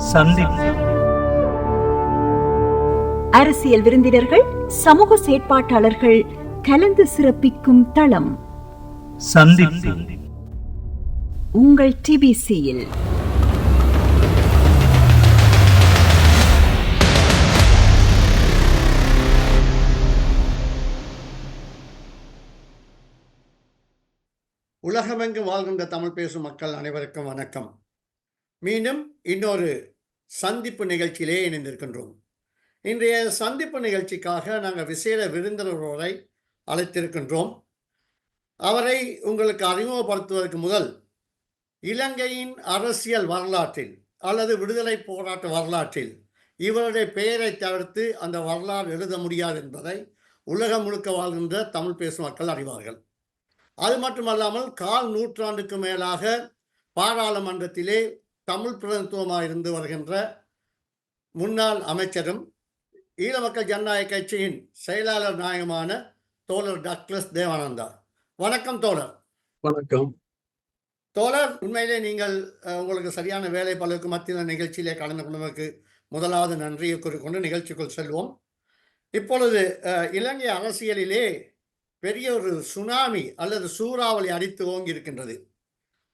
சந்திப்பு. அரசியல் விருந்தினர்கள், சமூக செயற்பாட்டாளர்கள் கலந்து சிறப்பிக்கும் தளம் சந்திப்பு. உங்கள் டிபிசியில். உலகமெங்கு வாழ்கின்ற தமிழ் பேசும் மக்கள் அனைவருக்கும் வணக்கம். மீண்டும் இன்னொரு சந்திப்பு நிகழ்ச்சியிலே இணைந்திருக்கின்றோம். இன்றைய சந்திப்பு நிகழ்ச்சிக்காக நாங்கள் விசேட விருந்தினரை அழைத்திருக்கின்றோம். அவரை உங்களுக்கு அறிமுகப்படுத்துவதற்கு முதல் இலங்கையின் அரசியல் வரலாற்றில் அல்லது விடுதலை போராட்ட வரலாற்றில் இவருடைய பெயரை தவிர்த்து அந்த வரலாறு எழுத முடியாது என்பதை உலகம் முழுக்க வாழ்கின்ற தமிழ் பேசும் மக்கள் அறிவார்கள். அது மட்டுமல்லாமல் 1/4 நூற்றாண்டுக்கு மேலாக பாராளுமன்றத்திலே தமிழ் பிரதிநிதித்துவமாக இருந்து வருகின்ற முன்னாள் அமைச்சரும் ஈழ மக்கள் ஜனநாயக கட்சியின் செயலாளர் நாயகமான தோழர் டக்ளஸ் தேவானந்தா. வணக்கம் தோழர். வணக்கம் தோழர். உண்மையிலே நீங்கள் உங்களுக்கு சரியான வேலை பலருக்கு மத்தியில் நிகழ்ச்சியிலே கலந்து கொண்டதற்கு முதலாவது நன்றியை கூறிக்கொண்டு நிகழ்ச்சிக்குள் செல்வோம். இப்பொழுது இலங்கை அரசியலிலே பெரிய ஒரு சுனாமி அல்லது சூறாவளி அடித்து ஓங்கி இருக்கின்றது.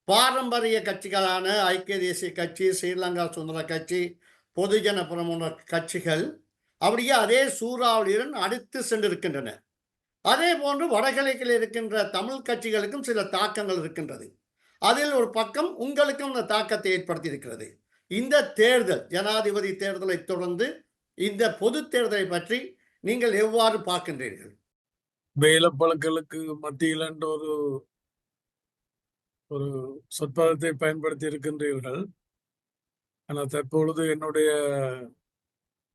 பாரம்பரிய கட்சிகளான ஐக்கிய தேசிய கட்சி, ஸ்ரீலங்கா சுதந்திர கட்சி, பொதுஜன போன்ற கட்சிகள் அப்படியே அதே சூறாவளியுடன் அடுத்து சென்றிருக்கின்றன. அதே போன்று வடகிழக்கில் இருக்கின்ற தமிழ் கட்சிகளுக்கும் சில தாக்கங்கள் இருக்கின்றது. அதில் ஒரு பக்கம் உங்களுக்கும் இந்த தாக்கத்தை ஏற்படுத்தி இருக்கிறது. இந்த தேர்தல், ஜனாதிபதி தேர்தலை தொடர்ந்து இந்த பொது தேர்தலை பற்றி நீங்கள் எவ்வாறு பார்க்கின்றீர்கள்? வேலைப்பழக்களுக்கு மத்தியில் ஒரு சொற்பதத்தை பயன்படுத்தி இருக்கின்றீர்கள். ஆனால் தற்பொழுது என்னுடைய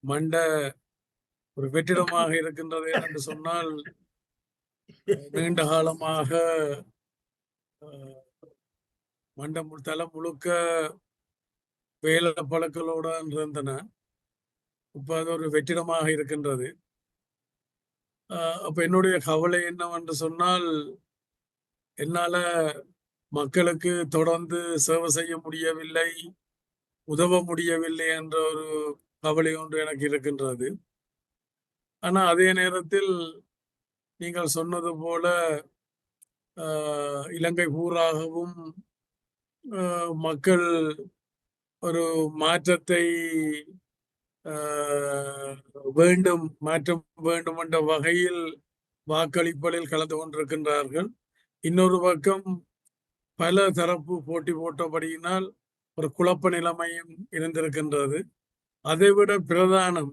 மண்டை ஒரு வெற்றிடமாக இருக்கின்றது என்று சொன்னால், நீண்ட காலமாக மண்டை தலை முழுக்க வேலைப்பழக்களோடு இருந்தன. இப்போ அது ஒரு வெற்றிடமாக இருக்கின்றது. அப்போ என்னுடைய கவலை என்னவென்று சொன்னால், என்னால் மக்களுக்கு தொடர்ந்து சேவை செய்ய முடியவில்லை, உதவ முடியவில்லை என்ற ஒரு கவலை ஒன்று எனக்கு இருக்கின்றது. ஆனால் அதே நேரத்தில் நீங்கள் சொன்னது போல இலங்கை பூராகவும் மக்கள் ஒரு மாற்றத்தை மாற்றம் வேண்டும் என்ற வகையில் வாக்களிப்பதில் கலந்து கொண்டிருக்கின்றார்கள். இன்னொரு பக்கம் பல தரப்பு போட்டி போட்டபடியினால் ஒரு குழப்ப நிலைமையும் இருந்திருக்கின்றது. அதைவிட பிரதானம்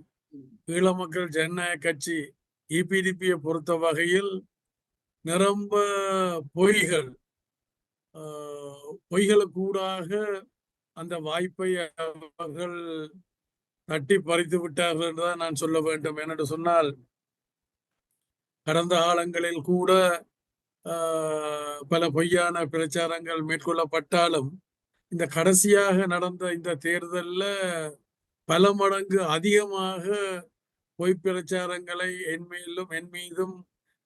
ஈழ மக்கள் ஜனநாயக கட்சி EPDPயை பொறுத்த வகையில் நிரம்ப பொய்களுக்கூடாக அந்த வாய்ப்பை அவர்கள் தட்டி பறித்து விட்டார்கள் என்றுதான் நான் சொல்ல வேண்டும். என்று சொன்னால், கடந்த காலங்களில் கூட பல பொய்யான பிரச்சாரங்கள் மேற்கொள்ளப்பட்டாலும் இந்த கடைசியாக நடந்த இந்த தேர்தலில் பல மடங்கு அதிகமாக பொய் பிரச்சாரங்களை என் மீதும்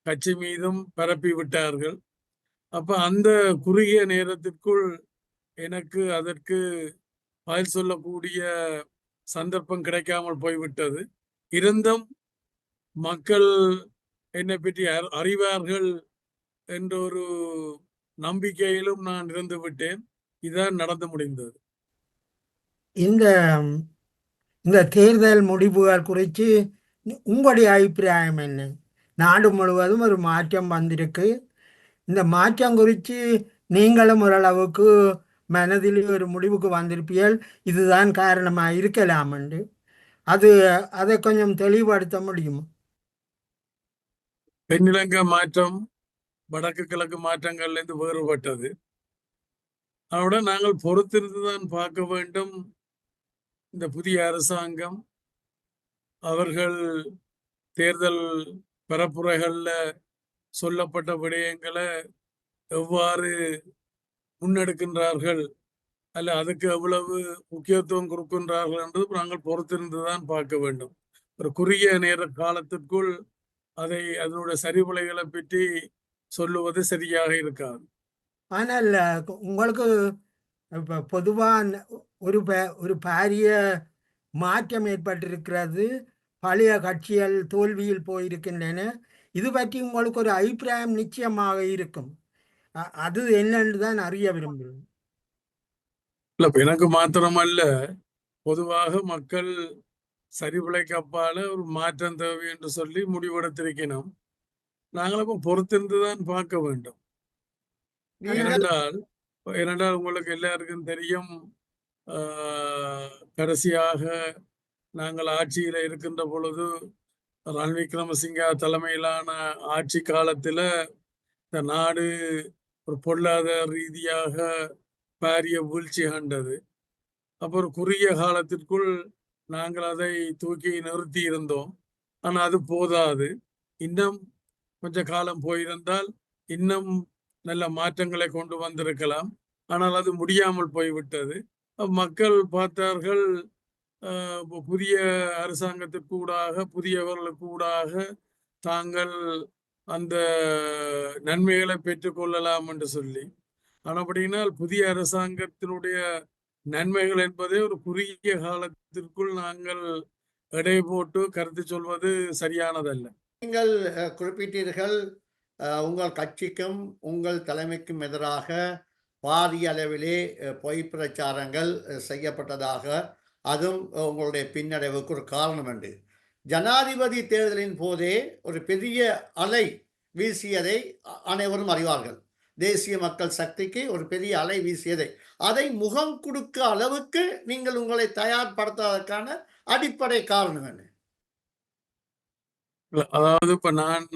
கட்சி மீதும் பரப்பி விட்டார்கள். அப்ப அந்த குறுகிய நேரத்திற்குள் எனக்கு அதற்கு பதில் சொல்லக்கூடிய சந்தர்ப்பம் கிடைக்காமல் போய்விட்டது. இருந்தும் மக்கள் என்னை பற்றி அறிவார்கள் என்ற ஒரு நம்பிக்கையிலும் நான் இருந்து விட்டேன். இதுதான் நடந்து முடிந்தது. இந்த தேர்தல் முடிவுகள் குறித்து உங்களுடைய அபிப்பிராயம் என்ன? நாடு முழுவதும் ஒரு மாற்றம் வந்திருக்கு. இந்த மாற்றம் குறித்து நீங்களும் ஓரளவுக்கு மனதில் ஒரு முடிவுக்கு வந்திருப்பீர்கள், இதுதான் காரணமாக இருக்கலாம் என்று. அதை கொஞ்சம் தெளிவுபடுத்த முடியுமா? தென்னிலங்கை மாற்றம் வடக்கு கிழக்கு மாற்றங்கள்லேருந்து வேறுபட்டது. அதோட நாங்கள் பொறுத்திருந்துதான் பார்க்க வேண்டும். இந்த புதிய அரசாங்கம் அவர்கள் தேர்தல் பரப்புரைகளில் சொல்லப்பட்ட விடயங்களை எவ்வாறு முன்னெடுக்கின்றார்கள், அல்ல அதுக்கு எவ்வளவு முக்கியத்துவம் கொடுக்கின்றார்கள் என்றது நாங்கள் பொறுத்திருந்துதான் பார்க்க வேண்டும். ஒரு குறுகிய நேர காலத்திற்குள் அதனுடைய சரிவுளைகளை பற்றி சொல்லுவது சரியாக இருக்காது. ஆனால் உங்களுக்கு இப்போ பொதுவாக ஒரு பாரிய மாற்றம் ஏற்பட்டிருக்கிறது. பழைய கட்சிகள் தோல்வியில் போயிருக்கின்றன. இது பற்றி உங்களுக்கு ஒரு அபிப்பிராயம் நிச்சயமாக இருக்கும். அது என்னன்னு தான் அறிய விரும்புகிறேன். இல்ல இப்ப எனக்கு மாத்திரமல்ல, பொதுவாக மக்கள் சரிவிலைக்கு அப்பால ஒரு மாற்றம் தேவை என்று சொல்லி முடிவெடுத்திருக்கணும். நாங்களும் பொறுத்திருந்துதான் பார்க்க வேண்டும். நீங்கள் ஏனென்றால் உங்களுக்கு எல்லாருக்கும் தெரியும், கடைசியாக நாங்கள் ஆட்சியில இருக்கின்ற பொழுது ரணில் விக்ரமசிங்க தலைமையிலான ஆட்சி காலத்துல இந்த நாடு ஒரு பொருளாதார ரீதியாக பாரிய வீழ்ச்சி கண்டது. அப்போ ஒரு குறுகிய காலத்திற்குள் நாங்கள் அதை தூக்கி நிறுத்தி இருந்தோம். ஆனா அது போதாது. இன்னும் கொஞ்ச காலம் போயிருந்தால் இன்னும் நல்ல மாற்றங்களை கொண்டு வந்திருக்கலாம். ஆனால் அது முடியாமல் போய்விட்டது. மக்கள் பார்த்தார்கள், புதிய அரசாங்கத்திற்கு ஊடாக புதியவர்களுக்கு ஊடாக தாங்கள் அந்த நன்மைகளை பெற்றுக்கொள்ளலாம் என்று சொல்லி. ஆனபடியினால் புதிய அரசாங்கத்தினுடைய நன்மைகள் என்பதே ஒரு குறுகிய காலத்திற்குள் நாங்கள் எடை போட்டு கருத்து சொல்வது சரியானதல்ல. நீங்கள் குறிப்பிட்டீர்கள், உங்கள் கட்சிக்கும் உங்கள் தலைமைக்கும் எதிராக பாரிய அளவிலே பொய் பிரச்சாரங்கள் செய்யப்பட்டதாக, அதுவும் உங்களுடைய பின்னடைவுக்கு ஒரு காரணம் என்று. ஜனாதிபதி தேர்தலின் போதே ஒரு பெரிய அலை வீசியதை அனைவரும் அறிவார்கள். தேசிய மக்கள் சக்திக்கு ஒரு பெரிய அலை வீசியதை, அதை முகம் கொடுக்க அளவுக்கு நீங்கள் உங்களை தயார்படுத்துவதற்கான அடிப்படை காரணம் என்ன? அதாவது இப்ப நான்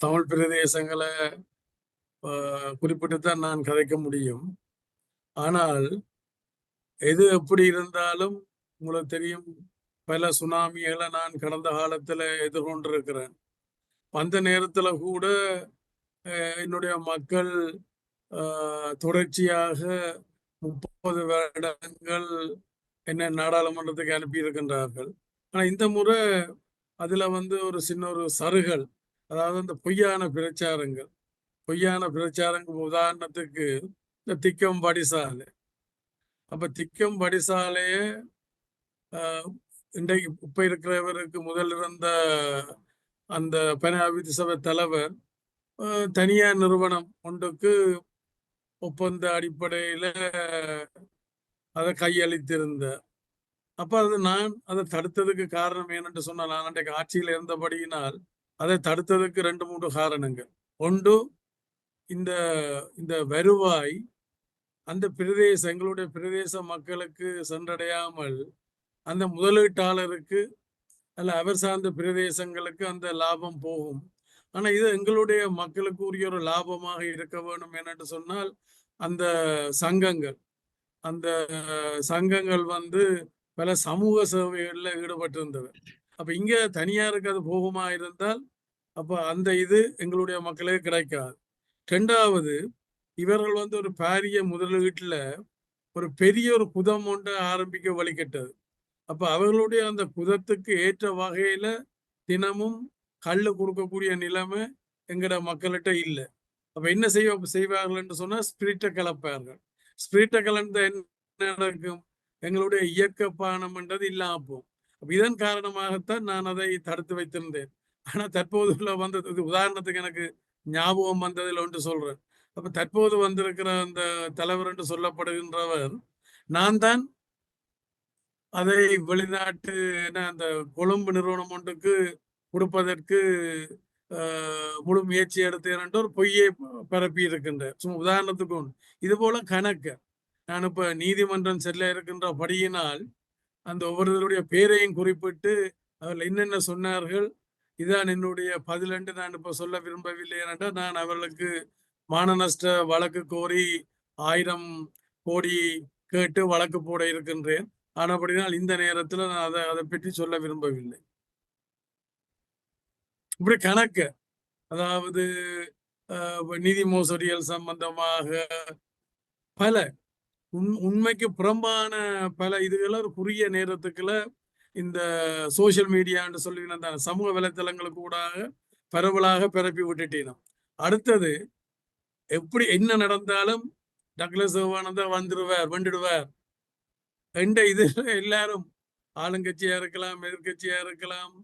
தமிழ் பிரதேசங்களை குறிப்பிட்டுத்தான் நான் கதைக்க முடியும். ஆனால் எது எப்படி இருந்தாலும் உங்களுக்கு தெரியும், பல சுனாமிகளை நான் கடந்த காலத்துல எதிர்கொண்டிருக்கிறேன். அந்த நேரத்துல கூட என்னுடைய மக்கள் தொடர்ச்சியாக 30 வருடங்கள் என்ன நாடாளுமன்றத்துக்கு அனுப்பி இருக்கின்றார்கள். ஆனா இந்த முறை அதுல ஒரு சின்ன ஒரு சருகல், அதாவது அந்த பொய்யான பிரச்சாரங்கள். உதாரணத்துக்கு இந்த திக்கம் படிசாலை. அப்ப திக்கம் படிசாலைய இன்றைக்கு இப்ப இருக்கிறவருக்கு முதல் இருந்த அந்த பனாபிதி சபை தலைவர் தனியார் நிறுவனம் ஒன்றுக்கு ஒப்பந்த அடிப்படையில அதை கையளித்திருந்த. அப்ப நான் அதை தடுத்ததுக்கு காரணம் என்னென்று சொன்னால், நான் அன்றைக்கு ஆட்சியில் இருந்தபடியினால் அதை தடுத்ததுக்கு 2-3 காரணங்கள். ஒன்று, இந்த இந்த வருவாய் அந்த எங்களுடைய பிரதேச மக்களுக்கு சென்றடையாமல் அந்த முதலீட்டாளருக்கு அல்ல அவர் சார்ந்த பிரதேசங்களுக்கு அந்த லாபம் போகும். ஆனா இது எங்களுடைய மக்களுக்கு உரிய ஒரு லாபமாக இருக்க வேண்டும் என்று சொன்னால் அந்த சங்கங்கள் பல சமூக சேவைகள்ல ஈடுபட்டிருந்தது. அப்ப இங்க தனியாருக்கு அது போகுமா இருந்தால் அப்ப அந்த இது எங்களுடைய மக்களுக்கு கிடைக்காது. 2வது, இவர்கள் ஒரு பாரிய முதலீட்டுல ஒரு பெரிய ஒரு குதம் ஒன்றை ஆரம்பிக்க வழிகட்டது. அப்ப அவர்களுடைய அந்த குதத்துக்கு ஏற்ற வகையில தினமும் கல்லு கொடுக்கக்கூடிய நிலைமை எங்கட மக்கள்கிட்ட இல்லை. அப்ப என்ன செய்வார்கள் என்று சொன்னா ஸ்பிரிட்டை கலப்பார்கள். ஸ்பிரிட்டை கலந்த என்ன நடக்கும்? எங்களுடைய இயற்கை பானம்ன்றது இல்லாம போகும். அப்ப இதன் காரணமாகத்தான் நான் அதை தடுத்து வைத்திருந்தேன். ஆனா தற்போதுள்ள வந்தது, உதாரணத்துக்கு எனக்கு ஞாபகம் வந்ததில் ஒன்று சொல்றேன். அப்ப தற்போது வந்திருக்கிற அந்த தலைவர் என்று சொல்லப்படுகின்றவர் நான் தான் அதை வெளிநாட்டு அந்த கொழும்பு நிறுவனம் ஒன்றுக்கு கொடுப்பதற்கு முழு முயற்சி எடுத்தேன் என்று ஒரு பொய்யை பரப்பி இருக்கின்ற. சும்மா உதாரணத்துக்கு ஒன்று. இது போல கணக்கு நான் இப்ப நீதிமன்றம் செல்ல இருக்கின்ற படியினால் அந்த ஒவ்வொருவருடைய பேரையும் குறிப்பிட்டு அவர்கள் என்னென்ன சொன்னார்கள், இதான் என்னுடைய பதில் என்று நான் இப்ப சொல்ல விரும்பவில்லை. என்றால் நான் அவர்களுக்கு மான நஷ்ட வழக்கு கோரி 1000 கோடி கேட்டு வழக்கு போட இருக்கின்றேன். ஆனபடினால் இந்த நேரத்தில் நான் அதை பற்றி சொல்ல விரும்பவில்லை. இப்படி கணக்கு, அதாவது நிதி மோசடிகள் சம்பந்தமாக பல உண்மைக்கு புறம்பான பல இதுகளை ஒரு குறுகிய நேரத்துக்குள்ள இந்த சோசியல் மீடியான்னு சொல்லி சமூக வலைத்தளங்களுக்கு கூடாக பரவலாக பரப்பி விட்டுட்டேன். அடுத்தது, எப்படி என்ன நடந்தாலும் டக்ளஸ் தேவானந்தா வந்துடுவார் என்ற இது எல்லாரும் ஆளுங்கட்சியா இருக்கலாம், எதிர்கட்சியா இருக்கலாம்,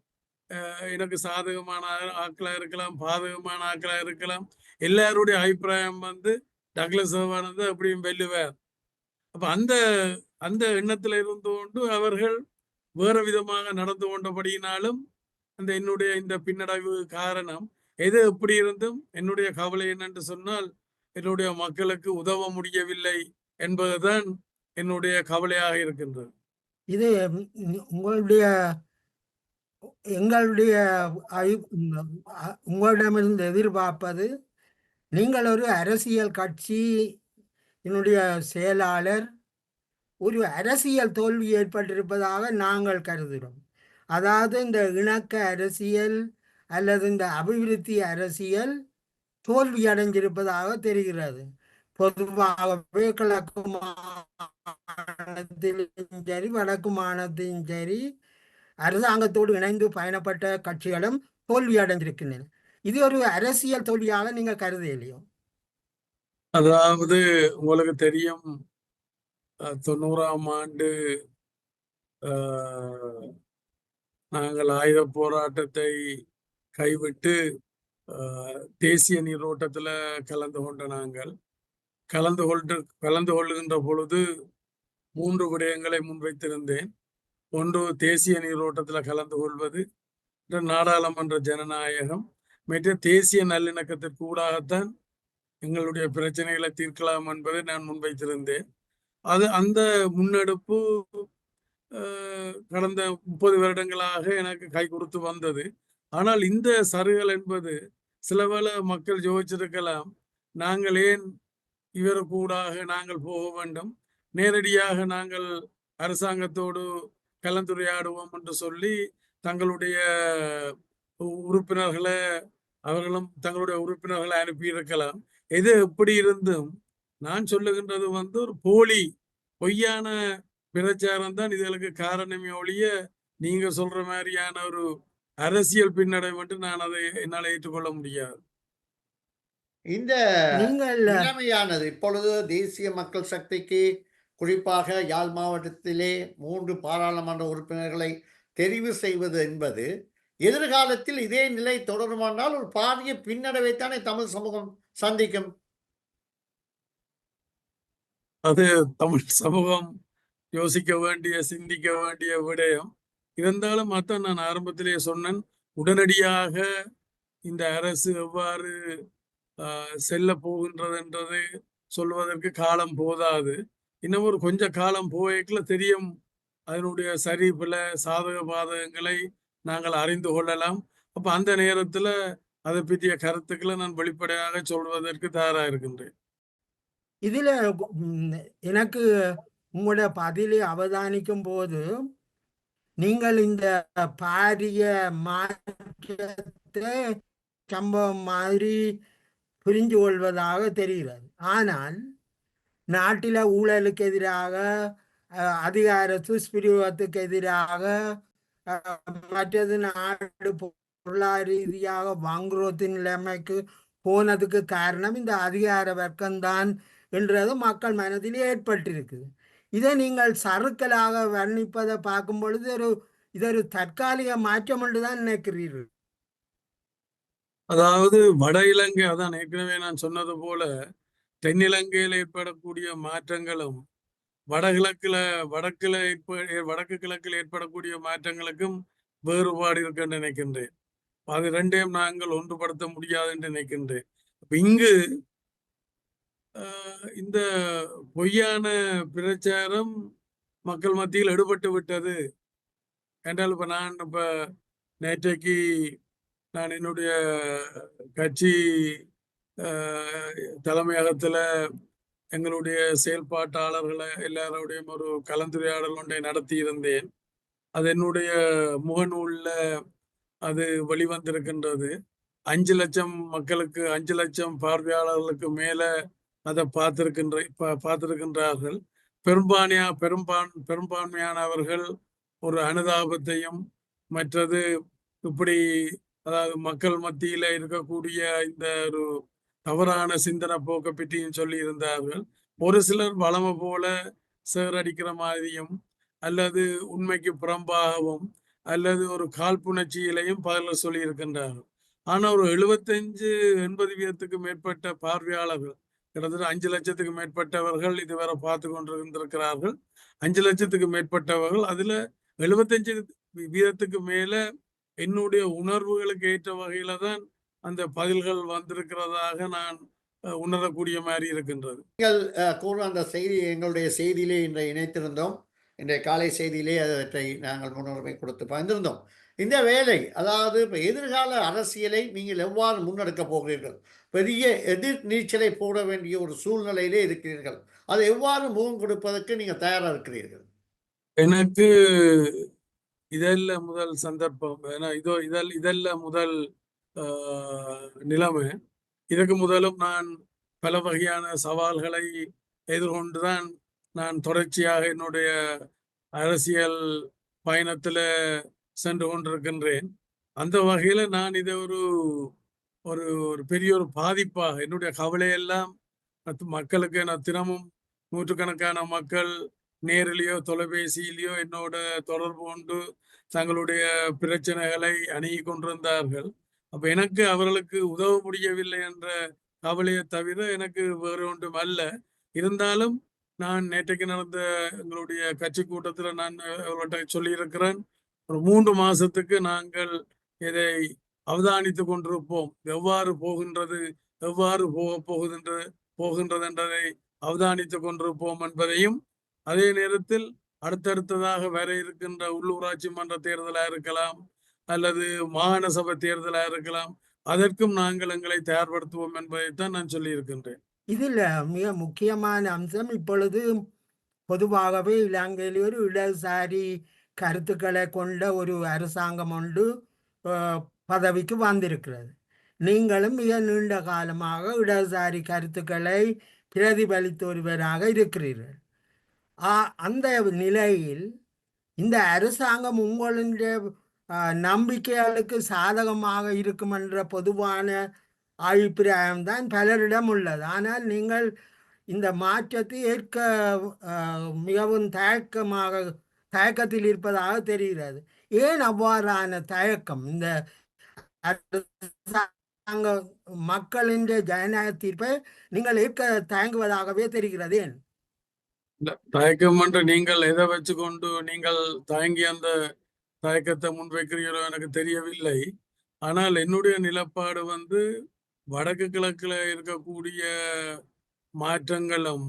எனக்கு சாதகமான ஆக்களா இருக்கலாம், பாதகமான ஆக்களா இருக்கலாம். எல்லாருடைய அபிப்பிராயம் டக்ளஸ் தேவானந்தா எப்படியும் வெல்லுவார். அப்ப அந்த அந்த எண்ணத்துல இருந்து கொண்டு அவர்கள் வேற விதமாக நடந்து கொண்டபடியினாலும் என்னுடைய இந்த பின்னடைவு காரணம். எது எப்படி இருந்தும் என்னுடைய கவலை என்னென்று சொன்னால், என்னுடைய மக்களுக்கு உதவ முடியவில்லை என்பதுதான் என்னுடைய கவலையாக இருக்கின்றது. இது உங்களுடைய எங்களுடைய உங்களிடமிருந்து எதிர்பார்ப்பது, நீங்கள் ஒரு அரசியல் கட்சி என்னுடைய செயலாளர் ஒரு அரசியல் தோல்வி ஏற்பட்டிருப்பதாக நாங்கள் கருதுகிறோம். அதாவது இந்த இணக்க அரசியல் அல்லது இந்த அபிவிருத்தி அரசியல் தோல்வி அடைஞ்சிருப்பதாக தெரிகிறது. பொதுவாகவே கிழக்கு மாகாணத்திலும் சரி வடக்கு மாகாணத்திலும் சரி அரசாங்கத்தோடு இணைந்து பயணப்பட்ட கட்சிகளும் தோல்வி அடைஞ்சிருக்கின்றன. இது ஒரு அரசியல் தோல்வியாக நீங்க கருதலையோ? அதாவது உங்களுக்கு தெரியும், 90ஆம் ஆண்டு நாங்கள் ஆயுத போராட்டத்தை கைவிட்டு தேசிய நீரோட்டத்துல கலந்து கொள்கின்ற பொழுது 3 விடயங்களை முன்வைத்திருந்தேன். ஒன்று, தேசிய நீரோட்டத்துல கலந்து கொள்வது, நாடாளுமன்ற ஜனநாயகம், மற்ற தேசிய நல்லிணக்கத்திற்கு ஊடாகத்தான் எங்களுடைய பிரச்சனைகளை தீர்க்கலாம் என்பதை நான் முன்வைத்திருந்தேன். அந்த முன்னெடுப்பு கடந்த 30 வருடங்களாக எனக்கு கை கொடுத்து வந்தது. ஆனால் இந்த சருகல் என்பது சிலவேளை மக்கள் யோசிச்சிருக்கலாம், நாங்கள் ஏன் இவருக்கு ஊடாக நாங்கள் போக வேண்டும், நேரடியாக நாங்கள் அரசாங்கத்தோடு கலந்துரையாடுவோம் என்று சொல்லி தங்களுடைய உறுப்பினர்களை அவர்களும் தங்களுடைய உறுப்பினர்களை அனுப்பியிருக்கலாம். எது எப்படி இருந்தும் நான் சொல்லுகின்றது ஒரு பொய்யான பிரச்சாரம் தான் இதுகளுக்கு காரணமே ஒழிய நீங்க சொல்ற மாதிரியான ஒரு அரசியல் பின்னடைவு மட்டும் நான் அதை என்னால் ஏற்றுக்கொள்ள முடியாது. இந்த நிலைமையானது இப்பொழுது தேசிய மக்கள் சக்திக்கு குறிப்பாக யாழ் மாவட்டத்திலே 3 பாராளுமன்ற உறுப்பினர்களை தெரிவு செய்வது என்பது எதிர்காலத்தில் இதே நிலை தொடருமானால் ஒரு பாரிய பின்னடைவைத்தானே தமிழ் சமூகம் சந்திக்கும். அது தமிழ் சமூகம் யோசிக்க வேண்டிய, சிந்திக்க வேண்டிய விடயம். இருந்தாலும் அதான் நான் ஆரம்பத்திலேயே சொன்னேன், உடனடியாக இந்த அரசு எவ்வாறு செல்ல போகின்றது என்றது சொல்வதற்கு காலம் போதாது. இன்னும் ஒரு கொஞ்ச காலம் போய்க்குள்ள தெரியும், அதனுடைய சரி பல சாதக பாதகங்களை நாங்கள் அறிந்து கொள்ளலாம். அப்ப அந்த நேரத்துல அதை பற்றிய கருத்துக்களை நான் வெளிப்படையாக சொல்வதற்கு தயாராக இருக்கின்றேன். இதுல எனக்கு உங்களோட பதிலை அவதானிக்கும் போது நீங்கள் இந்த பாரிய மாற்றத்தை சம்பவம் மாதிரி புரிஞ்சு கொள்வதாக தெரிகிறது. ஆனால் நாட்டில ஊழலுக்கு எதிராக, அதிகார துஷ்பிரயோகத்துக்கு எதிராக, மற்றது நாடு பொருளாதார ரீதியாக வாங்குறோத்தின் நிலைமைக்கு போனதுக்கு காரணம் இந்த அதிகார வர்க்கம்தான் என்றது மக்கள் மனதில் ஏற்பட்டிருக்குது. இதை நீங்கள் சறுக்கலாக வர்ணிப்பதை பார்க்கும் பொழுது இது ஒரு தற்காலிக மாற்றம் என்றுதான் நினைக்கிறீர்கள். அதாவது வட இலங்கை, அதான் ஏற்கனவே நான் சொன்னது போல தென்னிலங்கையில் ஏற்படக்கூடிய மாற்றங்களும் வடக்கு கிழக்கில் ஏற்படக்கூடிய மாற்றங்களுக்கும் வேறுபாடு இருக்கு என்று நினைக்கின்றேன். அது ரெண்டையும் நாங்கள் ஒன்றுபடுத்த முடியாது என்று நினைக்கின்றேன். இங்கு இந்த பொய்யான பிரச்சாரம் மக்கள் மத்தியில் எடுபட்டு விட்டது என்றால், இப்ப நேற்றைக்கு நான் என்னுடைய கட்சி தலைமையகத்துல எங்களுடைய செயல்பாட்டாளர்களை எல்லாரோடையும் ஒரு கலந்துரையாடல் ஒன்றை நடத்தி இருந்தேன். அது என்னுடைய முகநூல்ல அது வெளிவந்திருக்கின்றது. 5 லட்சம் மக்களுக்கு, 5 லட்சம் பார்வையாளர்களுக்கு மேல அதை பார்த்திருக்கின்றார்கள். பெரும்பான்மையானவர்கள் ஒரு அனுதாபத்தையும், மற்றது இப்படி அதாவது மக்கள் மத்தியில இருக்கக்கூடிய இந்த ஒரு தவறான சிந்தனை போக்கை பற்றியும் சொல்லி இருந்தார்கள். ஒரு சிலர் வளமை போல சேரடிக்கிற மாதிரியும் அல்லது உண்மைக்கு புறம்பாகவும் அல்லது ஒரு காழ்ப்புணர்ச்சியிலையும் பலர் சொல்லியிருக்கின்றார்கள். ஆனா ஒரு 75-80 வீதத்துக்கு மேற்பட்ட பார்வையாளர்கள், கிட்டத்தட்ட 5 லட்சத்துக்கு மேற்பட்டவர்கள் இதுவரை பார்த்து கொண்டிருந்திருக்கிறார்கள். 5 லட்சத்துக்கு மேற்பட்டவர்கள் அதுல 75 வீதத்துக்கு மேல என்னுடைய உணர்வுகளுக்கு ஏற்ற வகையில தான் அந்த பதில்கள் வந்திருக்கிறதாக நான் உணரக்கூடிய மாதிரி இருக்கின்றது. கூறும் அந்த செய்தி எங்களுடைய செய்தியிலே இன்றைய இணைத்திருந்தோம். இன்றைய காலை செய்தியிலே அவற்றை நாங்கள் முன்னுரிமை கொடுத்து பகிர்ந்திருந்தோம். இந்த வேலை, அதாவது இப்போ எதிர்கால அரசியலை நீங்கள் எவ்வாறு முன்னெடுக்கப் போகிறீர்கள்? பெரிய எதிர் நீச்சலை போட வேண்டிய ஒரு சூழ்நிலையிலே இருக்கிறீர்கள். அதை எவ்வாறு முகம் கொடுப்பதற்கு நீங்கள் தயாராக இருக்கிறீர்கள்? எனக்கு இதல்ல முதல் சந்தர்ப்பம். ஏன்னா இதல்ல முதல் நிலைமை. இதுக்கு முதலும் நான் பல வகையான சவால்களை எதிர்கொண்டுதான் நான் தொடர்ச்சியாக என்னுடைய அரசியல் பயணத்துல சென்று கொண்டிருக்கின்றேன். அந்த வகையில நான் இதை ஒரு ஒரு ஒரு பெரிய ஒரு பாதிப்பாக என்னுடைய கவலையெல்லாம் மக்களுக்கு நான் தினமும் நூற்றுக்கணக்கான மக்கள் நேரிலேயோ தொலைபேசியிலேயோ என்னோட தொடர்பு கொண்டு தங்களுடைய பிரச்சனைகளை அணுகி கொண்டிருந்தார்கள். அப்ப எனக்கு அவர்களுக்கு உதவ முடியவில்லை என்ற கவலையை தவிர எனக்கு வேறு ஒன்றும் அல்ல. இருந்தாலும் நான் நேற்றைக்கு நடந்த எங்களுடைய கட்சி கூட்டத்தில் நான் அவர்கிட்ட சொல்லியிருக்கிறேன், ஒரு 3 மாசத்துக்கு நாங்கள் இதை அவதானித்து கொண்டிருப்போம். எவ்வாறு போகின்றது, எவ்வாறு போகின்றது என்றதை அவதானித்து கொண்டிருப்போம் என்பதையும், அதே நேரத்தில் அடுத்தடுத்ததாக வர இருக்கின்ற உள்ளூராட்சி மன்ற தேர்தலாக இருக்கலாம் அல்லது மாகாண சபை தேர்தலாக இருக்கலாம், அதற்கும் நாங்கள் எங்களை தயார்படுத்துவோம் என்பதைத்தான் நான் சொல்லி இருக்கின்றேன். இதில் மிக முக்கியமான அம்சம், இப்பொழுது பொதுவாகவே இலங்கையில் ஒரு இடதுசாரி கருத்துக்களை கொண்ட ஒரு அரசாங்கம் ஒன்று பதவிக்கு வந்திருக்கிறது. நீங்களும் மிக நீண்ட காலமாக இடதுசாரி கருத்துக்களை பிரதிபலித்து ஒருவராக இருக்கிறீர்கள். அந்த நிலையில் இந்த அரசாங்கம் உங்களுடைய நம்பிக்கைகளுக்கு சாதகமாக இருக்கும் என்ற பொதுவான அபிப்பிராயம்தான் பலரிடம் உள்ளது. ஆனால் நீங்கள் இந்த மாற்றத்தை ஏற்க மிகவும் தயக்கத்தில் இருப்பதாக தெரிகிறது. ஏன் அவ்வாறான தயக்கம்? இந்த அரசாங்க மக்களின் ஜனநாயக தீர்ப்பை நீங்கள் ஏற்க தயங்குவதாகவே தெரிகிறது. ஏன் தயக்கம் என்று நீங்கள் எதை வச்சுக்கொண்டு நீங்கள் தயங்கி அந்த தயக்கத்தை முன்வைக்கிறீர்களோ எனக்கு தெரியவில்லை. ஆனால் என்னுடைய நிலப்பாடு வடக்கு கிழக்குல இருக்கக்கூடிய மாற்றங்களும்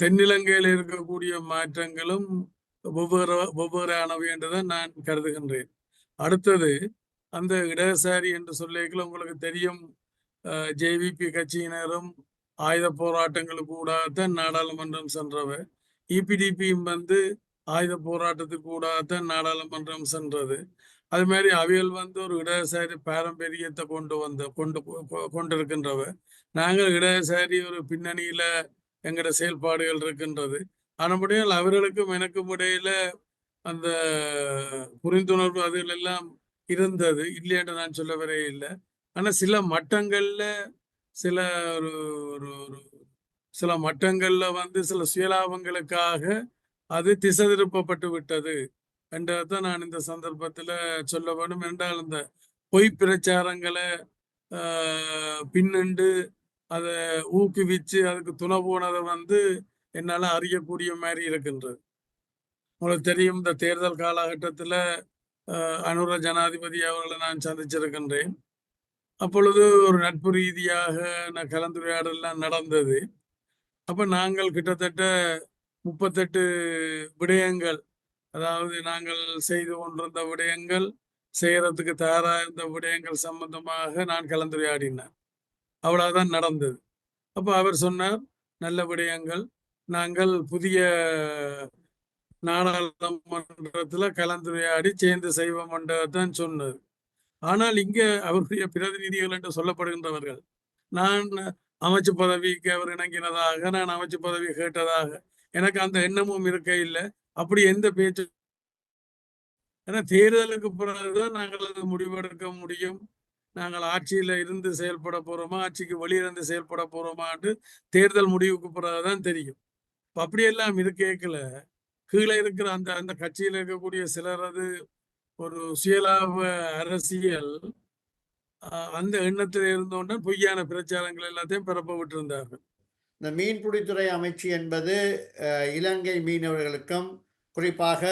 தென்னிலங்கையில் இருக்கக்கூடிய மாற்றங்களும் வெவ்வேறானவை என்றுதான் நான் கருதுகின்றேன். அடுத்தது, அந்த இடதுசாரி என்று சொல்லிக்கல உங்களுக்கு தெரியும், ஜேவிபி கட்சியினரும் ஆயுத போராட்டங்களுக்கு கூடாதான் நாடாளுமன்றம் சென்றவர். இபிடிபியும் ஆயுத போராட்டத்துக்கு கூடாதான் நாடாளுமன்றம் சென்றது. அது மாதிரி அவைகள் ஒரு இடதுசாரி பாரம்பரியத்தை கொண்டிருக்கின்றவர். நாங்கள் இடதுசாரி ஒரு பின்னணியில எங்கட செயல்பாடுகள் இருக்கின்றது. ஆனபடியால் அவர்களுக்கும் எனக்கும் இடையில அந்த புரிந்துணர்வு அதில் எல்லாம் இருந்தது, இல்லை என்று நான் சொல்ல வரே இல்லை. ஆனா சில மட்டங்கள்ல சில சில மட்டங்கள்ல சில சுயலாபங்களுக்காக அது திசை திருப்பப்பட்டு விட்டது என்றதான் நான் இந்த சந்தர்ப்பத்துல சொல்ல வேண்டும். என்றால் இந்த பொய் பிரச்சாரங்களை பின்னண்டு அதை ஊக்குவிச்சு அதுக்கு துணை போனதை என்னால அறியக்கூடிய மாதிரி இருக்கின்றது. உங்களுக்கு தெரியும், இந்த தேர்தல் காலகட்டத்துல அனுர ஜனாதிபதி அவர்களை நான் சந்திச்சிருக்கின்றேன். அப்பொழுது ஒரு நட்பு ரீதியாக நான் கலந்துரையாடலாம் நடந்தது. அப்ப நாங்கள் கிட்டத்தட்ட 38 விடயங்கள், அதாவது நாங்கள் செய்து கொண்டிருந்த விடயங்கள், செய்யறதுக்கு தயாராக இருந்த விடயங்கள் சம்பந்தமாக நான் கலந்துரையாடினேன். அவ்வளவுதான் நடந்தது. அப்ப அவர் சொன்னார், நல்ல விடயங்கள், நாங்கள் புதிய நாடாளுமன்றத்துல கலந்துரையாடி சேர்ந்து செய்வோம் என்றதான் சொன்னார். ஆனால் இங்க அவருடைய பிரதிநிதிகள் என்று சொல்லப்படுகின்றவர்கள், நான் அமைச்சு பதவிக்கு அவர் இணங்கினதாக, நான் அமைச்சு பதவி கேட்டதாக எனக்கு அந்த எண்ணமும் இருக்க இல்லை. அப்படி எந்த பேச்சு, ஏன்னா தேர்தலுக்கு பிறகுதான் நாங்கள் அது முடிவெடுக்க முடியும். நாங்கள் ஆட்சியில இருந்து செயல்பட போறோமா, ஆட்சிக்கு வெளியிருந்து செயல்பட போறோமான்னு தேர்தல் முடிவுக்கு பிறகுதான் தெரியும். அப்படியெல்லாம் இது கேட்கல. கீழே இருக்கிற அந்த அந்த கட்சியில இருக்கக்கூடிய சிலரது ஒரு சுயலாப அரசியல் அந்த எண்ணத்தில் இருந்தோன்னா பொய்யான பிரச்சாரங்கள் எல்லாத்தையும் பரப்ப விட்டிருந்தார்கள். இந்த மீன்பிடித்துறை அமைச்சு என்பது இலங்கை மீனவர்களுக்கும் குறிப்பாக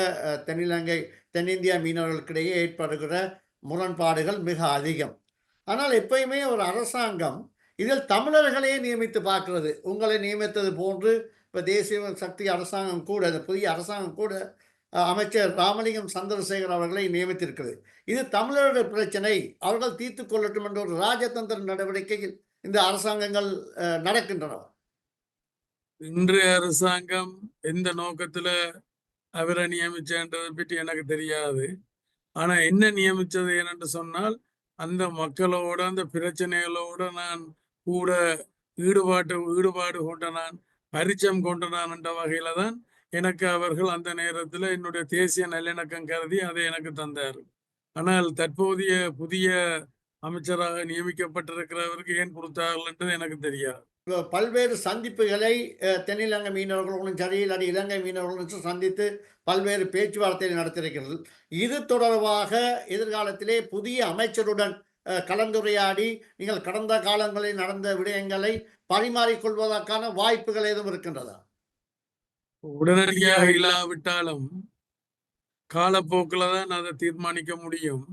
தென்னிந்தியா மீனவர்களுக்கிடையே ஏற்படுகிற முரண்பாடுகள் மிக அதிகம். ஆனால் எப்பயுமே ஒரு அரசாங்கம் இதில் தமிழர்களையே நியமித்து பார்க்கிறது. உங்களை நியமித்தது போன்று இப்போ தேசிய சக்தி அரசாங்கம் கூட, இந்த புதிய அரசாங்கம் கூட அமைச்சர் ராமலிங்கம் சந்திரசேகர் அவர்களை நியமித்திருக்கிறது. இது தமிழருடைய பிரச்சனை, அவர்கள் தீர்த்து கொள்ளட்டும் என்ற ஒரு ராஜதந்திர நடவடிக்கையில் இந்த அரசாங்கங்கள் நடக்கின்றன. இன்றைய அரசாங்கம் எந்த நோக்கத்துல அவரை நியமிச்சன்றதை பற்றி எனக்கு தெரியாது. ஆனா என்ன நியமிச்சது என்று சொன்னால், அந்த மக்களோட அந்த பிரச்சனைகளோட நான் கூட ஈடுபாடு கொண்ட நான், பரிச்சயம் கொண்ட நான் என்ற வகையில தான் எனக்கு அவர்கள் அந்த நேரத்தில் என்னுடைய தேசிய நல்லிணக்கம் கருதி அதை எனக்கு தந்தார். ஆனால் தற்போதைய புதிய அமைச்சராக நியமிக்கப்பட்டிருக்கிறவருக்கு ஏன் கொடுத்தார்கள் என்றது எனக்கு தெரியாது. பல்வேறு சந்திப்புகளை தென்னிலங்கை மீனவர்களுடன் சரி, இல்லாட்டி இலங்கை மீனவர்களுடன் சந்தித்து பல்வேறு பேச்சுவார்த்தைகள் நடத்தியிருக்கிறது. இது தொடர்பாக எதிர்காலத்திலே புதிய அமைச்சருடன் கலந்துரையாடி நீங்கள் கடந்த காலங்களில் நடந்த விடயங்களை பரிமாறிக்கொள்வதற்கான வாய்ப்புகள் எதுவும் இருக்கின்றதா? உடனடியாக இல்லாவிட்டாலும் காலப்போக்கில் தான் அதை தீர்மானிக்க முடியும்.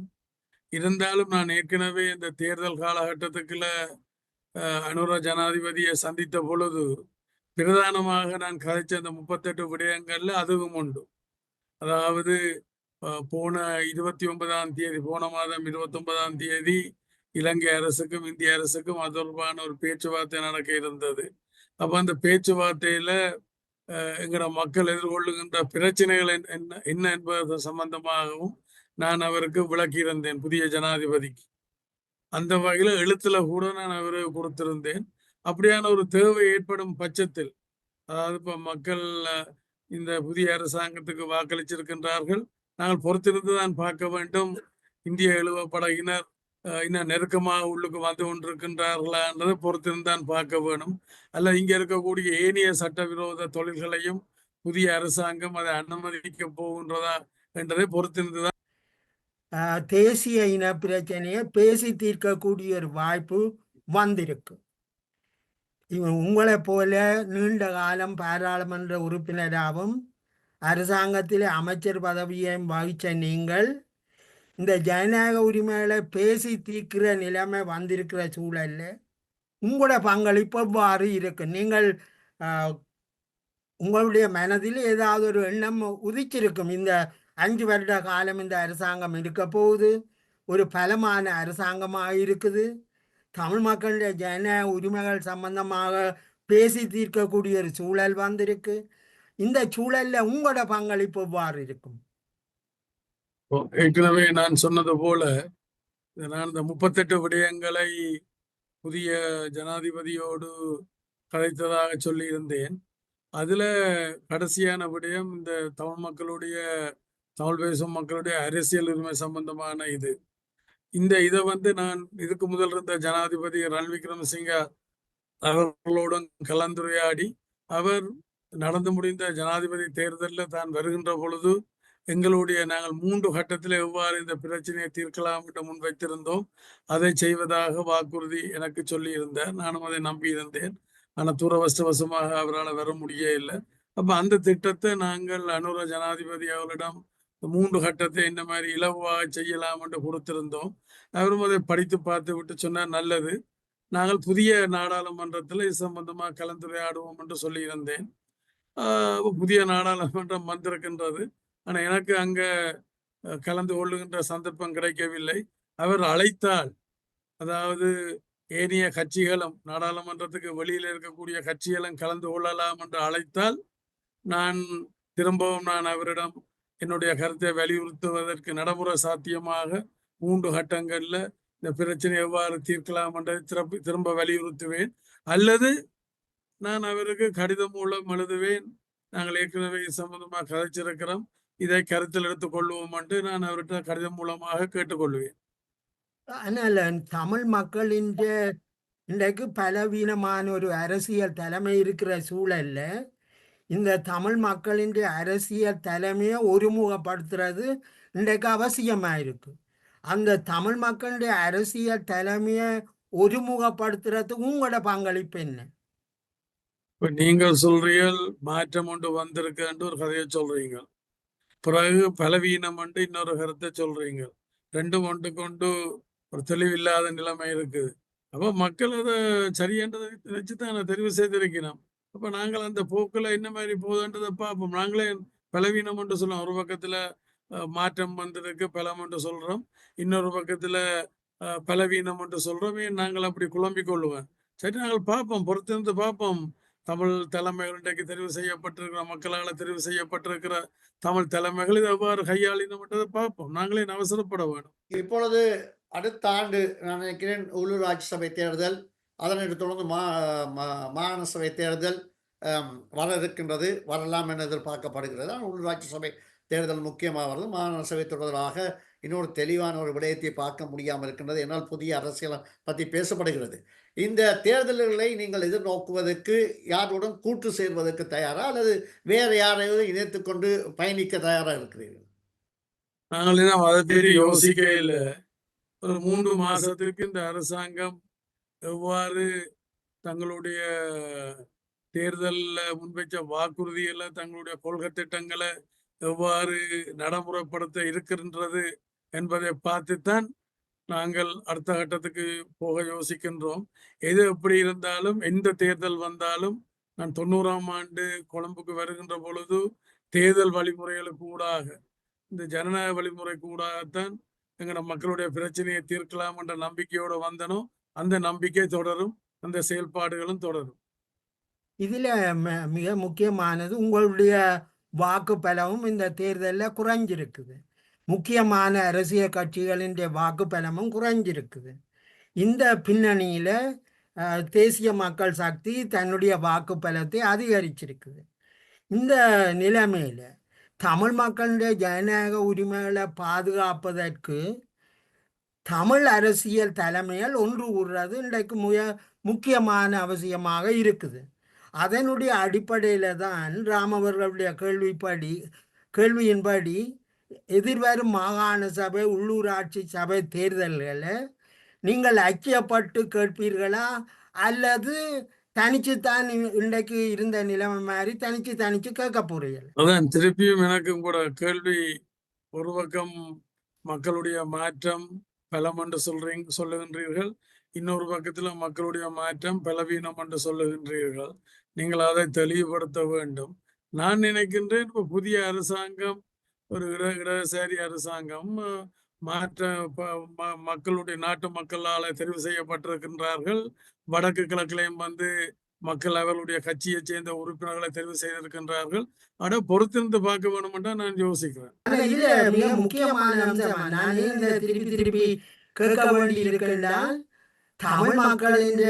இருந்தாலும் நான் ஏற்கனவே இந்த தேர்தல் காலகட்டத்துக்குள்ள அனுர ஜனாதிபதியை சந்தித்த பொழுது பிரதானமாக நான் கதைச்ச அந்த 38 விடயங்கள்ல அதுவும் உண்டு. அதாவது போன 29ஆம் தேதி, போன மாதம் 29ஆம் தேதி இலங்கை அரசுக்கும் இந்திய அரசுக்கும் அது தொடர்பான ஒரு பேச்சுவார்த்தை நடக்க இருந்தது. அப்ப அந்த பேச்சுவார்த்தையில எங்களோட மக்கள் எதிர்கொள்ளுகின்ற பிரச்சனைகள் என்ன என்பது சம்பந்தமாகவும் நான் அவருக்கு விளக்கியிருந்தேன், புதிய ஜனாதிபதிக்கு. அந்த வகையில எழுத்துல கூட நான் அவருக்கு கொடுத்திருந்தேன். அப்படியான ஒரு தேவை ஏற்படும் பட்சத்தில், அதாவது இப்ப மக்கள் இந்த புதிய அரசாங்கத்துக்கு வாக்களிச்சிருக்கின்றார்கள், நாங்கள் பொறுத்திருந்து தான் பார்க்க வேண்டும். இந்திய இழுவ படையினர் இன்னும் நெருக்கமாக உள்ளுக்கு வந்து கொண்டிருக்கின்றார்களான்றதை பொறுத்திருந்தான் பார்க்க வேணும். அல்ல இங்க இருக்கக்கூடிய ஏனைய சட்டவிரோத தொழில்களையும் புதிய அரசாங்கம் அதை அனுமதிக்க போகின்றதா என்றதை பொறுத்திருந்துதான். தேசிய இன பிரச்சனையை பேசி தீர்க்கக்கூடிய ஒரு வாய்ப்பு வந்திருக்கு. உங்களை போல நீண்ட காலம் பாராளுமன்ற உறுப்பினராகவும் அரசாங்கத்தில் அமைச்சர் பதவியையும் வகித்த நீங்கள் இந்த ஜனநாயக உரிமைகளை பேசி தீர்க்கிற நிலைமை வந்திருக்கிற சூழல்ல உங்களோட பங்களிப்பு எவ்வாறு இருக்கு? நீங்கள் உங்களுடைய மனதில் ஏதாவது ஒரு எண்ணம் உதிச்சிருக்கும், இந்த 5 வருட காலம் இந்த அரசாங்கம் இருக்க போகுது, ஒரு பலமான அரசாங்கமாக இருக்குது, தமிழ் மக்களுடைய ஜனநாயக உரிமைகள் சம்பந்தமாக பேசி தீர்க்கக்கூடிய ஒரு சூழல் வந்திருக்கு. இந்த சூழல்ல உங்களோட பங்களிப்பு எவ்வாறு இருக்கும்? ஏற்கனவே நான் சொன்னது போல நான் இந்த 38 விடயங்களை புதிய ஜனாதிபதியோடு கதைத்ததாக சொல்லியிருந்தேன். அதுல கடைசியான விடயம் இந்த தமிழ் பேசும் மக்களுடைய அரசியல் உரிமை சம்பந்தமான இதை நான் இதுக்கு முதல் இருந்த ஜனாதிபதி ரணில் விக்ரமசிங்க அவர்களுடன் கலந்துரையாடி, அவர் நடந்து முடிந்த ஜனாதிபதி தேர்தலில் தான் வருகின்ற பொழுது நாங்கள் 3 கட்டத்தில் எவ்வாறு இந்த பிரச்சனையை தீர்க்கலாம் என்று முன்வைத்திருந்தோம், அதை செய்வதாக வாக்குறுதி எனக்கு சொல்லியிருந்தார். நானும் அதை நம்பியிருந்தேன். ஆனால் துரவசமாக அவரால் வர முடிய இல்லை. அப்ப அந்த திட்டத்தை நாங்கள் அனுர ஜனாதிபதி அவரிடம் 3 கட்டத்தை இந்த மாதிரி இலவாக செய்யலாம் என்று கொடுத்திருந்தோம். அவரும் அதை படித்து பார்த்து விட்டு சொன்னார், நல்லது, நாங்கள் புதிய நாடாளுமன்றத்தில் இது சம்பந்தமாக கலந்துரையாடுவோம் என்று சொல்லியிருந்தேன். புதிய நாடாளுமன்றம் வந்திருக்கின்றது. ஆனால் எனக்கு அங்க கலந்து கொள்ளுகின்ற சந்தர்ப்பம் கிடைக்கவில்லை. அவர் அழைத்தால், அதாவது ஏனைய கட்சிகளும் நாடாளுமன்றத்துக்கு வெளியில் இருக்கக்கூடிய கட்சிகளும் கலந்து கொள்ளலாம் என்று அழைத்தால் திரும்பவும் நான் அவரிடம் என்னுடைய கருத்தை வலியுறுத்துவதற்கு நடைமுறை சாத்தியமாக 3 கட்டங்கள்ல இந்த பிரச்சனை எவ்வாறு தீர்க்கலாம் என்றதை திரும்ப வலியுறுத்துவேன். அல்லது நான் அவருக்கு கடிதம் மூலம் எழுதுவேன், நாங்கள் ஏற்கனவே சம்பந்தமாக கதைச்சிருக்கிறோம், இதை கருத்தில் எடுத்துக் கொள்வோம் என்று நான் அவர்கிட்ட கடிதம் மூலமாக கேட்டுக்கொள்வேன். அதனால தமிழ் மக்களின் இன்றைக்கு பலவீனமான ஒரு அரசியல் தலைமை இருக்கிற சூழல்ல இந்த தமிழ் மக்களின் அரசியல் தலைமையை ஒருமுகப்படுத்துறது இன்றைக்கு அவசியமா இருக்கு. அந்த தமிழ் மக்களுடைய அரசியல் தலைமையை ஒருமுகப்படுத்துறதுக்கு உங்களோட பங்களிப்பு என்ன? இப்ப நீங்கள் சொல்றீர்கள் மாற்றம் ஒன்று வந்திருக்குன்னு ஒரு கதையை சொல்றீங்க, பிறகு பலவீனம் என்று இன்னொரு கருத்தை சொல்றீங்க. ரெண்டும் ஒன்று கொண்டு ஒரு தெளிவில்லாத நிலைமை இருக்குது. அப்போ மக்கள் அதை சரியன்றதை நினைச்சுதான் தெரிவு செய்திருக்கிறோம். அப்ப நாங்கள் அந்த போக்குல என்ன மாதிரி போகுதுன்றதை பார்ப்போம். நாங்களே பலவீனம் என்று சொல்லுவோம். ஒரு பக்கத்துல மாற்றம் வந்ததுக்கு பலம் என்று சொல்றோம், இன்னொரு பக்கத்துல பலவீனம் என்று சொல்றோம். ஏன் நாங்கள் அப்படி குழம்பிக் கொள்ளுவேன்? சரி, நாங்கள் பார்ப்போம், பொறுத்திருந்து பார்ப்போம். தமிழ் தலைமைகள் இன்றைக்கு தெரிவு செய்யப்பட்டிருக்கிற, மக்களால் தெரிவு செய்யப்பட்டிருக்கிற தமிழ் தலைமைகள் இதை எவ்வாறு கையாளினோம் என்றதை பார்ப்போம். நாங்களே அவசரப்பட வேணும். இப்பொழுது அடுத்த ஆண்டு நான் நினைக்கிறேன் உள்ளூராட்சி சபை தேர்தல், அதனைத் தொடர்ந்து மாகாண சபை தேர்தல் வர இருக்கின்றது, வரலாம் என எதிர்பார்க்கப்படுகிறது. ஆனால் உள்ளூராட்சி சபை தேர்தல் முக்கியமாக வருது. மாகாண சபை தொடர்பாக இன்னொரு தெளிவான ஒரு விடயத்தை பார்க்க முடியாமல் இருக்கின்றது. என்னால் புதிய அரசியலை பற்றி பேசப்படுகிறது. இந்த தேர்தல்களை நீங்கள் எதிர்நோக்குவதற்கு யாருடன் கூட்டு சேர்வதற்கு தயாரா, அல்லது வேறு யாரையாவது இணைத்துக் கொண்டு பயணிக்க தயாரா இருக்கிறீர்கள்? நாங்கள் என்ன அதை பற்றி யோசிக்க இல்லை. ஒரு 3 மாசத்துக்கு இந்த அரசாங்கம் எவ்வாறு தங்களுடைய தேர்தலில் முன்வைச்ச வாக்குறுதிகளை, தங்களுடைய கொள்கை திட்டங்களை எவ்வாறு நடைமுறைப்படுத்த இருக்கின்றது என்பதை பார்த்துத்தான் நாங்கள் அடுத்த கட்டத்துக்கு போக யோசிக்கின்றோம். எது எப்படி இருந்தாலும், எந்த தேர்தல் வந்தாலும், நான் 90ஆம் ஆண்டு கொழும்புக்கு வருகின்ற பொழுது தேர்தல் வழிமுறைகளுக்கு ஊடாக, இந்த ஜனநாயக வழிமுறைக்கு ஊடாகத்தான் எங்களோட மக்களுடைய பிரச்சனையை தீர்க்கலாம் என்ற நம்பிக்கையோடு வந்தனோ. அந்த நம்பிக்கை தொடரும், அந்த செயல்பாடுகளும் தொடரும். இதுல மிக முக்கியமானது உங்களுடைய வாக்கு பலமும் இந்த தேர்தலில் குறைஞ்சிருக்குது. முக்கியமான அரசியல் கட்சிகளின் வாக்கு பலமும் குறைஞ்சிருக்குது. இந்த பின்னணியில தேசிய மக்கள் சக்தி தன்னுடைய வாக்கு பலத்தை அதிகரிச்சிருக்குது. இந்த நிலைமையில தமிழ் மக்களுடைய ஜனநாயக உரிமைகளை பாதுகாப்பதற்கு தமிழ் அரசியல் தலைமைகள் ஒன்று கூடுறது இன்றைக்கு முக்கியமான அவசியமாக இருக்குது. அதனுடைய அடிப்படையில தான் ராமவர்களுடைய கேள்வியின்படி எதிர்வரும் மாகாண சபை, உள்ளூராட்சி சபை தேர்தல்களை நீங்கள் ஐக்கியப்பட்டு கேட்பீர்களா, அல்லது தனிச்சுத்தான் இன்றைக்கு இருந்த நிலைமை மாதிரி தனிச்சு கேட்க போறீர்கள்? அதான் திருப்பியும் எனக்கும் கூட கேள்வி. ஒரு பக்கம் மக்களுடைய மாற்றம் பலம் என்று சொல்லுகின்றீர்கள், இன்னொரு பக்கத்துல மக்களுடைய மாற்றம் பலவீனம் என்று சொல்லுகின்றீர்கள். நீங்கள் அதை தெளிவுபடுத்த வேண்டும். நான் நினைக்கின்றேன், இப்போ புதிய அரசாங்கம் ஒரு இடதுசாரி அரசாங்கம், மக்களுடைய நாட்டு மக்களால் தெரிவு செய்யப்பட்டிருக்கின்றார்கள். வடக்கு கிழக்கிலையும் மக்கள் அவர்களுடைய கட்சியை சேர்ந்த உறுப்பினர்களை தெரிவு செய்திருக்கின்றார்கள். ஆனா பொறுத்திருந்து பார்க்க வேணும் என்று நான் யோசிக்கிறேன். மிக முக்கியமான அம்சம் நான் திருப்பி கேட்க வேண்டி இருக்கின்றால், தமிழ் மக்களின்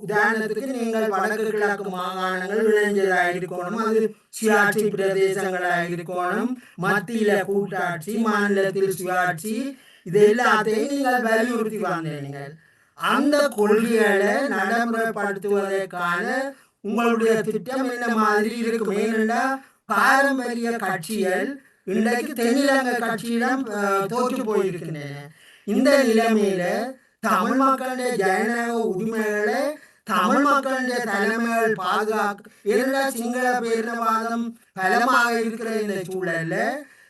உதாரணத்துக்கு நீங்கள் வடக்கு கிழக்கு மாகாணங்கள் இணைஞ்சதாக இருக்கணும், அது சுயாட்சி பிரதேசங்களாக இருக்கணும், மத்தியில கூட்டாட்சி, மாநிலத்தில் சுயாட்சி, இது எல்லாத்தையும் நீங்கள் வலியுறுத்தி வந்தீர்கள். அந்த கொள்கைகளை நடைமுறைப்படுத்துவதற்கான உங்களுடைய திட்டம் என்ன மாதிரி இருக்கும்? ஏனென்றா பாரம்பரிய கட்சிகள் இன்றைக்கு தென்னிலங்கை கட்சியிடம் தோற்று போயிருக்கின்றன. இந்த நிலைமையில தமிழ் மக்களுடைய ஜனநாயக உரிமைகளை தமிழ் மக்களுடைய தலைமைகள் பாதுகாக்க சிங்கள பேரினவாதம் பலமாக இருக்கிற இந்த சூழல்ல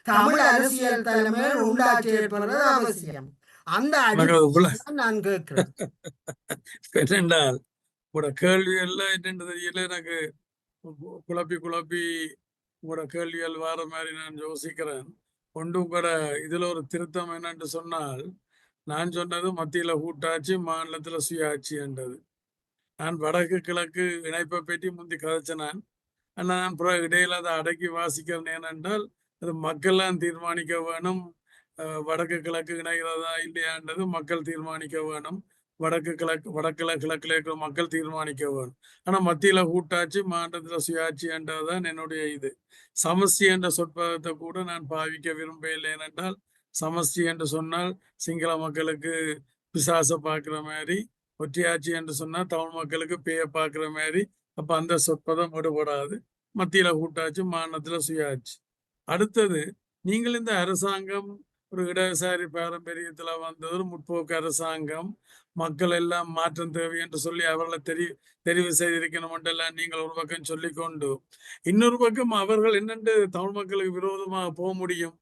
தமிழ் அரசியல் தலைமைகள் உண்டாட்சி ஏற்படுறது அவசியம். அந்த அடிப்படையில் நான் கேட்கிறேன். உங்களோட கேள்வி எல்லாம் என்னென்று தெரியல எனக்கு. குழப்பி உங்களோட கேள்விகள் வேற மாதிரி நான் யோசிக்கிறேன். கொண்டு கூட இதுல ஒரு திருத்தம் என்னன்னு சொன்னால், நான் சொன்னது மத்தியில கூட்டாட்சி, மாநிலத்துல சுயாட்சி என்றது. நான் வடக்கு கிழக்கு இணைப்பை பற்றி முந்தி கதைச்சேன். ஆனால் நான் இடையில அதை அடக்கி வாசிக்கிறேன். ஏனென்றால் அது மக்கள்லாம் தீர்மானிக்க வேணும். வடக்கு கிழக்கு இணைகிறதா இல்லையான்றது மக்கள் தீர்மானிக்க வேணும். வடக்குல கிழக்குல இருக்கிற மக்கள் தீர்மானிக்க வேணும். ஆனா மத்தியில கூட்டாட்சி, மாநிலத்துல சுயாட்சி என்றதுதான் என்னுடைய இது. சமஸ்தி என்ற சொற்பதத்தை கூட நான் பாவிக்க விரும்பவில்லை. ஏனென்றால் சமஷ்டி என்று சொன்னால் சிங்கள மக்களுக்கு பிசாசை பார்க்குற மாதிரி, ஒற்றையாட்சி என்று சொன்னால் தமிழ் மக்களுக்கு பேயை பார்க்குற மாதிரி. அப்போ அந்த சொற்பதம் விடுபடாது. மத்தியில கூட்டாட்சி, மாநிலத்தில் சுயாட்சி. அடுத்தது, நீங்கள் இந்த அரசாங்கம் ஒரு இடதுசாரி பாரம்பரியத்தில் வந்தது, ஒரு முற்போக்கு அரசாங்கம், மக்கள் எல்லாம் மாற்றம் தேவை என்று சொல்லி அவர்களை தெரிவு செய்திருக்கணும் என்றெல்லாம் நீங்கள் ஒரு பக்கம் சொல்லிக்கொண்டு, இன்னொரு பக்கம் அவர்கள் என்னென்று தமிழ் மக்களுக்கு விரோதமாக போக முடியும்?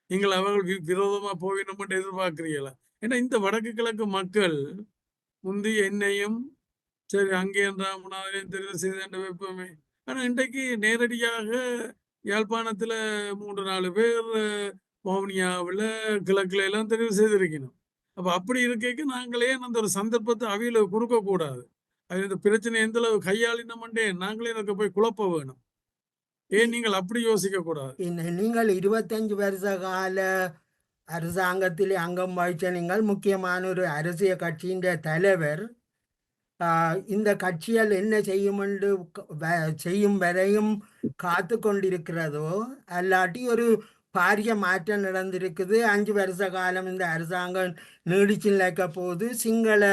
நீங்கள் அவர்கள் விரோதமா போகணும் என்று எதிர்பார்க்கிறீங்களா? ஏன்னா இந்த வடக்கு கிழக்கு மக்கள் முந்தி என்னையும் சரி அங்கே ராமநாதனையும் தெரிவு செய்த வைப்போமே. ஆனா இன்றைக்கு நேரடியாக யாழ்ப்பாணத்துல 3-4 பேர், வவுனியாவில் கிழக்குல எல்லாம் தெரிவு செய்திருக்கணும். அப்ப அப்படி இருக்கைக்கு நாங்களே அந்த ஒரு சந்தர்ப்பத்தை அவையில கொடுக்க கூடாது. அது இந்த பிரச்சனை எந்த அளவு கையாளினோம்டே நாங்களே எனக்கு போய் குழப்ப வேணும். ஏன் நீங்கள் அப்படி யோசிக்க கூடாது? நீங்கள் 25 வருஷ கால அரசாங்கத்தில் அங்கம் வகித்த நீங்கள் முக்கியமான ஒரு அரசியல் கட்சியின் தலைவர். இந்த கட்சியால் என்ன செய்யும் என்று செய்யும் வரையும் காத்து கொண்டிருக்கிறதோ, அல்லாட்டி ஒரு பாரிய மாற்றம் நடந்திருக்குது. 5 வருஷ காலம் இந்த அரசாங்கம் நீடிச்சு நிற்க போது சிங்கள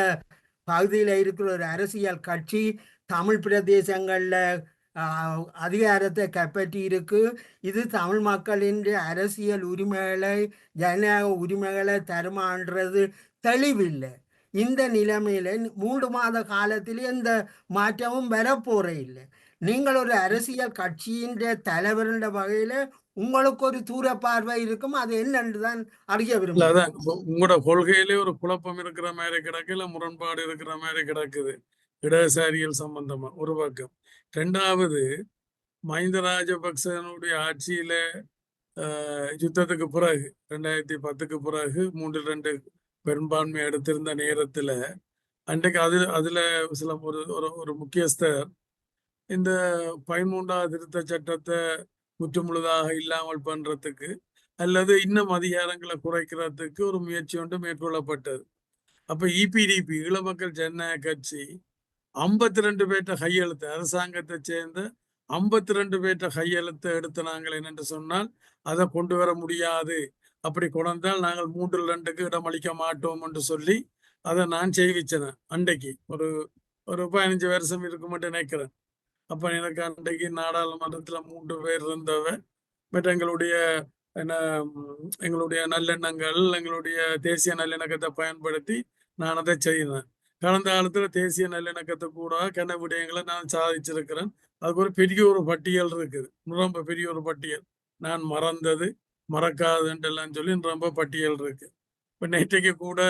பகுதியில் இருக்கிற ஒரு அரசியல் கட்சி தமிழ் பிரதேசங்களில் அதிகாரத்தை கைப்பற்றி இருக்கு. இது தமிழ் மக்களின் அரசியல் உரிமைகளை, ஜனநாயக உரிமைகளை தருமான்றது தெளிவில்லை. இந்த நிலைமையில 3 மாத காலத்தில் எந்த மாற்றமும் வரப்போற இல்லை. நீங்கள் ஒரு அரசியல் கட்சியின் தலைவருன்ற வகையில உங்களுக்கு ஒரு தூர பார்வை இருக்கும். அது என்னன்னு தான் அறிய விரும்புகிறேன். உங்களோட கொள்கையிலே ஒரு குழப்பம் இருக்கிற மாதிரி கிடக்கு, இல்ல முரண்பாடு இருக்கிற மாதிரி கிடக்குது இடதுசாரிகள் சம்பந்தமா ஒரு பக்கம். 2வது, மஹிந்த ராஜபக்சனுடைய ஆட்சியில யுத்தத்துக்கு பிறகு 2010க்கு பிறகு 3-2 பெரும்பான்மை எடுத்திருந்த நேரத்துல அன்றைக்கு அதுல சில ஒரு முக்கியஸ்தர் இந்த 13வது திருத்த சட்டத்தை முற்றுமுழுதாக இல்லாமல் பண்றதுக்கு அல்லது இன்னும் அதிகாரங்களை குறைக்கிறதுக்கு ஒரு முயற்சி ஒன்று மேற்கொள்ளப்பட்டது. அப்ப இபிடிபி, ஈழ மக்கள் ஜனநாயக கட்சி 52 பேர்ட்ட கையெழுத்து, அரசாங்கத்தை சேர்ந்த 52 பேர்ட்ட கையெழுத்து எடுத்து நாங்கள் என்னென்று சொன்னால் அதை கொண்டு வர முடியாது, அப்படி கொண்டால் நாங்கள் 3-2க்கு இடமளிக்க மாட்டோம் என்று சொல்லி அதை நான் செய்விச்சேன். அன்றைக்கு ஒரு 15 வருஷம் இருக்கும் மட்டும் நினைக்கிறேன். அப்ப எனக்கு அன்றைக்கு நாடாளுமன்றத்துல 3 பேர் இருந்தவ. பட் எங்களுடைய நல்லெண்ணங்கள், எங்களுடைய தேசிய நல்லிணக்கத்தை பயன்படுத்தி நான் அதை செய்தேன். கடந்த காலத்துல தேசிய நல்லிணக்கத்தை கூட கன விடயங்களை நான் சாதிச்சிருக்கிறேன். அதுக்கு ஒரு பெரிய ஒரு பட்டியல் இருக்குது, ரொம்ப பெரிய ஒரு பட்டியல். நான் மறந்தது மறக்காதுன்றெல்லாம் சொல்லி ரொம்ப பட்டியல் இருக்கு. இப்ப நேற்றைக்கு கூட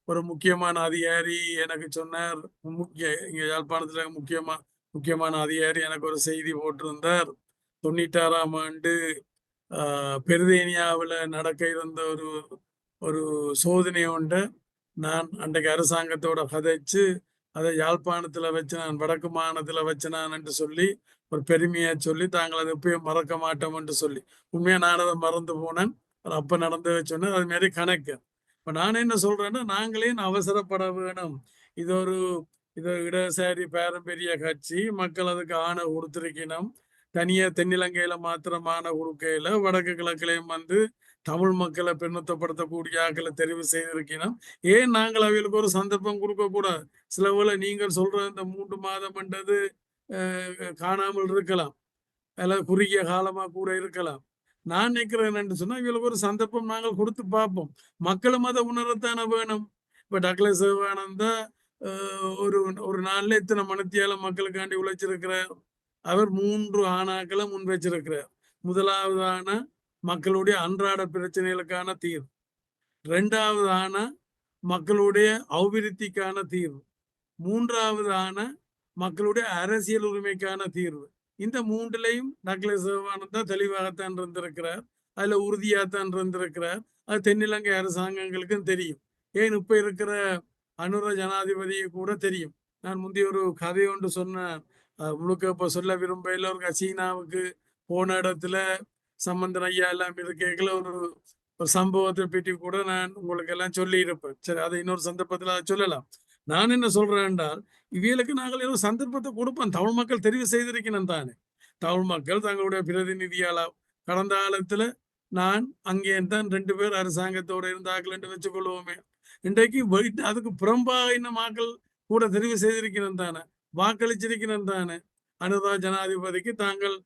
ஒரு முக்கியமான அதிகாரி எனக்கு சொன்னார், இங்க யாழ்ப்பாணத்துல முக்கியமான அதிகாரி எனக்கு ஒரு செய்தி போட்டிருந்தார். 96ஆம் ஆண்டு பெருதேனியாவில் நடக்க இருந்த ஒரு சோதனை ஒன்றை நான் அன்றைக்கு அரசாங்கத்தோட கதைச்சு அதை யாழ்ப்பாணத்துல வச்சு நான் வடக்கு மாநிலத்துல வச்சினான் என்று சொல்லி ஒரு பெருமையை சொல்லி தாங்கள் அதை எப்பயும் மறக்க மாட்டோம் என்று சொல்லி. உண்மையா நான் அதை மறந்து போனேன். அப்ப நடந்து சொன்னேன். அது மாதிரி கணக்கு. இப்ப நான் என்ன சொல்றேன்னா, நாங்களே அவசரப்பட வேணும். இது இடதுசாரி பாரம்பரிய கட்சி, மக்கள் அதுக்கு ஆணை கொடுத்திருக்கணும். தனியா தென்னிலங்கையில மாத்திரம் ஆணை கொடுக்கையில வடக்கு கிழக்கிலையும் தமிழ் மக்களை பின்னத்தப்படுத்தக்கூடிய ஆக்களை தெரிவு செய்திருக்கணும். ஏன் நாங்கள் அவர்களுக்கு ஒரு சந்தர்ப்பம் கொடுக்க கூடாது? சில வேளை நீங்கள் சொல்ற இந்த 3 மாதம் என்றது காணாமல் இருக்கலாம், அல்லது குறுகிய காலமா கூட இருக்கலாம். நான் நினைக்கிறேன் என்று சொன்னா இவங்களுக்கு ஒரு சந்தர்ப்பம் நாங்கள் கொடுத்து பார்ப்போம். மக்களும் அதை உணரத்தானே வேணும். இப்ப டக்ளஸ் சிவானந்தா ஒரு நாள்ல இத்தனை மணித்தியால மக்களுக்காண்டி உழைச்சிருக்கிறார். அவர் 3 ஆணாக்களை முன் வச்சிருக்கிறார். முதலாவதான மக்களுடைய அன்றாட பிரச்சனைகளுக்கான தீர்வு, 2வதான மக்களுடைய அபிவிருத்திக்கான தீர்வு, 3வதான மக்களுடைய அரசியல் உரிமைக்கான தீர்வு. இந்த 3லையும் டக்ளஸ் சிவானந்தா தெளிவாகத்தான் இருந்திருக்கிறார், அதுல உறுதியாகத்தான் இருந்திருக்கிறார். அது தென்னிலங்கை அரசாங்கங்களுக்கும் தெரியும். ஏன் இப்ப இருக்கிற அனுர ஜனாதிபதியை கூட தெரியும். நான் முந்தைய ஒரு கதை ஒன்று சொன்னேன், முழுக்க இப்ப சொல்ல விரும்ப ஒரு சீனாவுக்கு போன இடத்துல சம்பந்தன் ஐயா எல்லாம் இருக்கைகள ஒரு சம்பவத்தை பற்றி கூட நான் உங்களுக்கு எல்லாம் சொல்லி இருப்பேன். சரி, அதை இன்னொரு சந்தர்ப்பத்துல அதை சொல்லலாம். நான் என்ன சொல்றேன் என்றால், இவர்களுக்கு நாங்கள் ஏதோ சந்தர்ப்பத்தை கொடுப்போம். தமிழ் மக்கள் தெரிவு செய்திருக்கணும் தானே. தமிழ் மக்கள் தங்களுடைய பிரதிநிதியால கடந்த காலத்துல நான் அங்கே தான் 2 பேர் அரசாங்கத்தோட இருந்தார்கள் என்று வச்சுக்கொள்வோமே. இன்றைக்கு அதுக்கு புறம்பாக இன்னும் மக்கள் கூட தெரிவு செய்திருக்கிறோம் தானே, வாக்களிச்சிருக்கிறோம் தானே, அனுரா ஜனாதிபதிக்கு தாங்கள்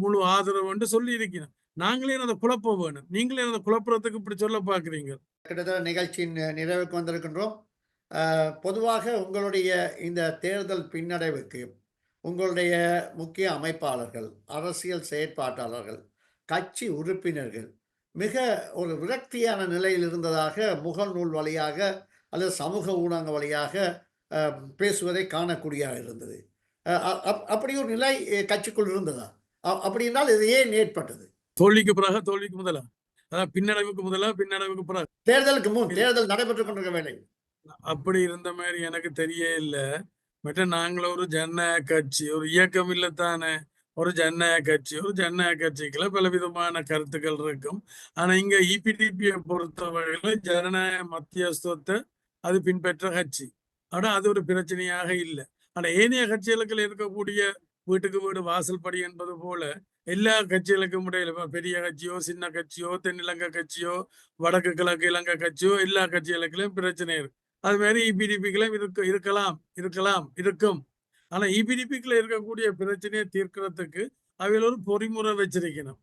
முழு ஆதரவு என்று சொல்லி இருக்கிறோம். நாங்களே அதை குழப்பம் வேணும். நீங்களே அதை குழப்பறதுக்கு இப்படி சொல்ல பாக்குறீங்க. கிட்டத்தட்ட நிகழ்ச்சியின் நிறைவுக்கு வந்திருக்கின்றோம். பொதுவாக உங்களுடைய இந்த தேர்தல் பின்னடைவுக்கு உங்களுடைய முக்கிய அமைப்பாளர்கள், அரசியல் செயற்பாட்டாளர்கள், கட்சி உறுப்பினர்கள் மிக ஒரு விரக்தியான நிலையில் இருந்ததாக முகநூல் வழியாக அல்லது சமூக ஊடகங்கள் வழியாக பேசுவதை காணக்கூடியதாக இருந்தது. அப்படி ஒரு நிலை கட்சிக்குள் இருந்ததா? அப்படி என்றால் இது ஏன் ஏற்பட்டது? தோல்விக்கு பிறகு, தோல்விக்கு முதலா, அதாவது பின்னடைவுக்கு முதலா, பின்னடைவுக்கு பிறகு, தேர்தலுக்கு முன், தேர்தல் நடைபெற்றுக் கொண்டிருக்க வேலை அப்படி இருந்த மாதிரி எனக்கு தெரிய இல்லை. மற்ற நாங்களும் ஒரு ஜனநாயக கட்சி, ஒரு இயக்கம் இல்லத்தானே, ஒரு ஜனநாயக கட்சி. ஒரு ஜனநாயக கட்சிக்குள்ள பல விதமான கருத்துக்கள் இருக்கும். ஆனா இங்க இபிடிபியை பொறுத்தவரையில ஜனநாயக மத்தியஸ்தத்தை அது பின்பற்ற கட்சி. ஆனா அது ஒரு பிரச்சனையாக இல்லை. ஆனா ஏனைய கட்சிகளுக்கு இருக்கக்கூடிய வீட்டுக்கு வீடு வாசல் படி என்பது போல எல்லா கட்சிகளுக்கும் இடையில பெரிய கட்சியோ, சின்ன கட்சியோ, தென்னிலங்கை கட்சியோ, வடக்கு கிழக்கு இலங்கை கட்சியோ, எல்லா கட்சிகளுக்கும் பிரச்சனை இருக்கு. அது மாதிரி இபிடிபிக்கெல்லாம் இருக்கும். ஆனா இபிடிபிக்குள்ள இருக்கக்கூடிய பிரச்சனையை தீர்க்கிறதுக்கு அவையில் ஒரு பொறிமுறை வச்சிருக்கணும்.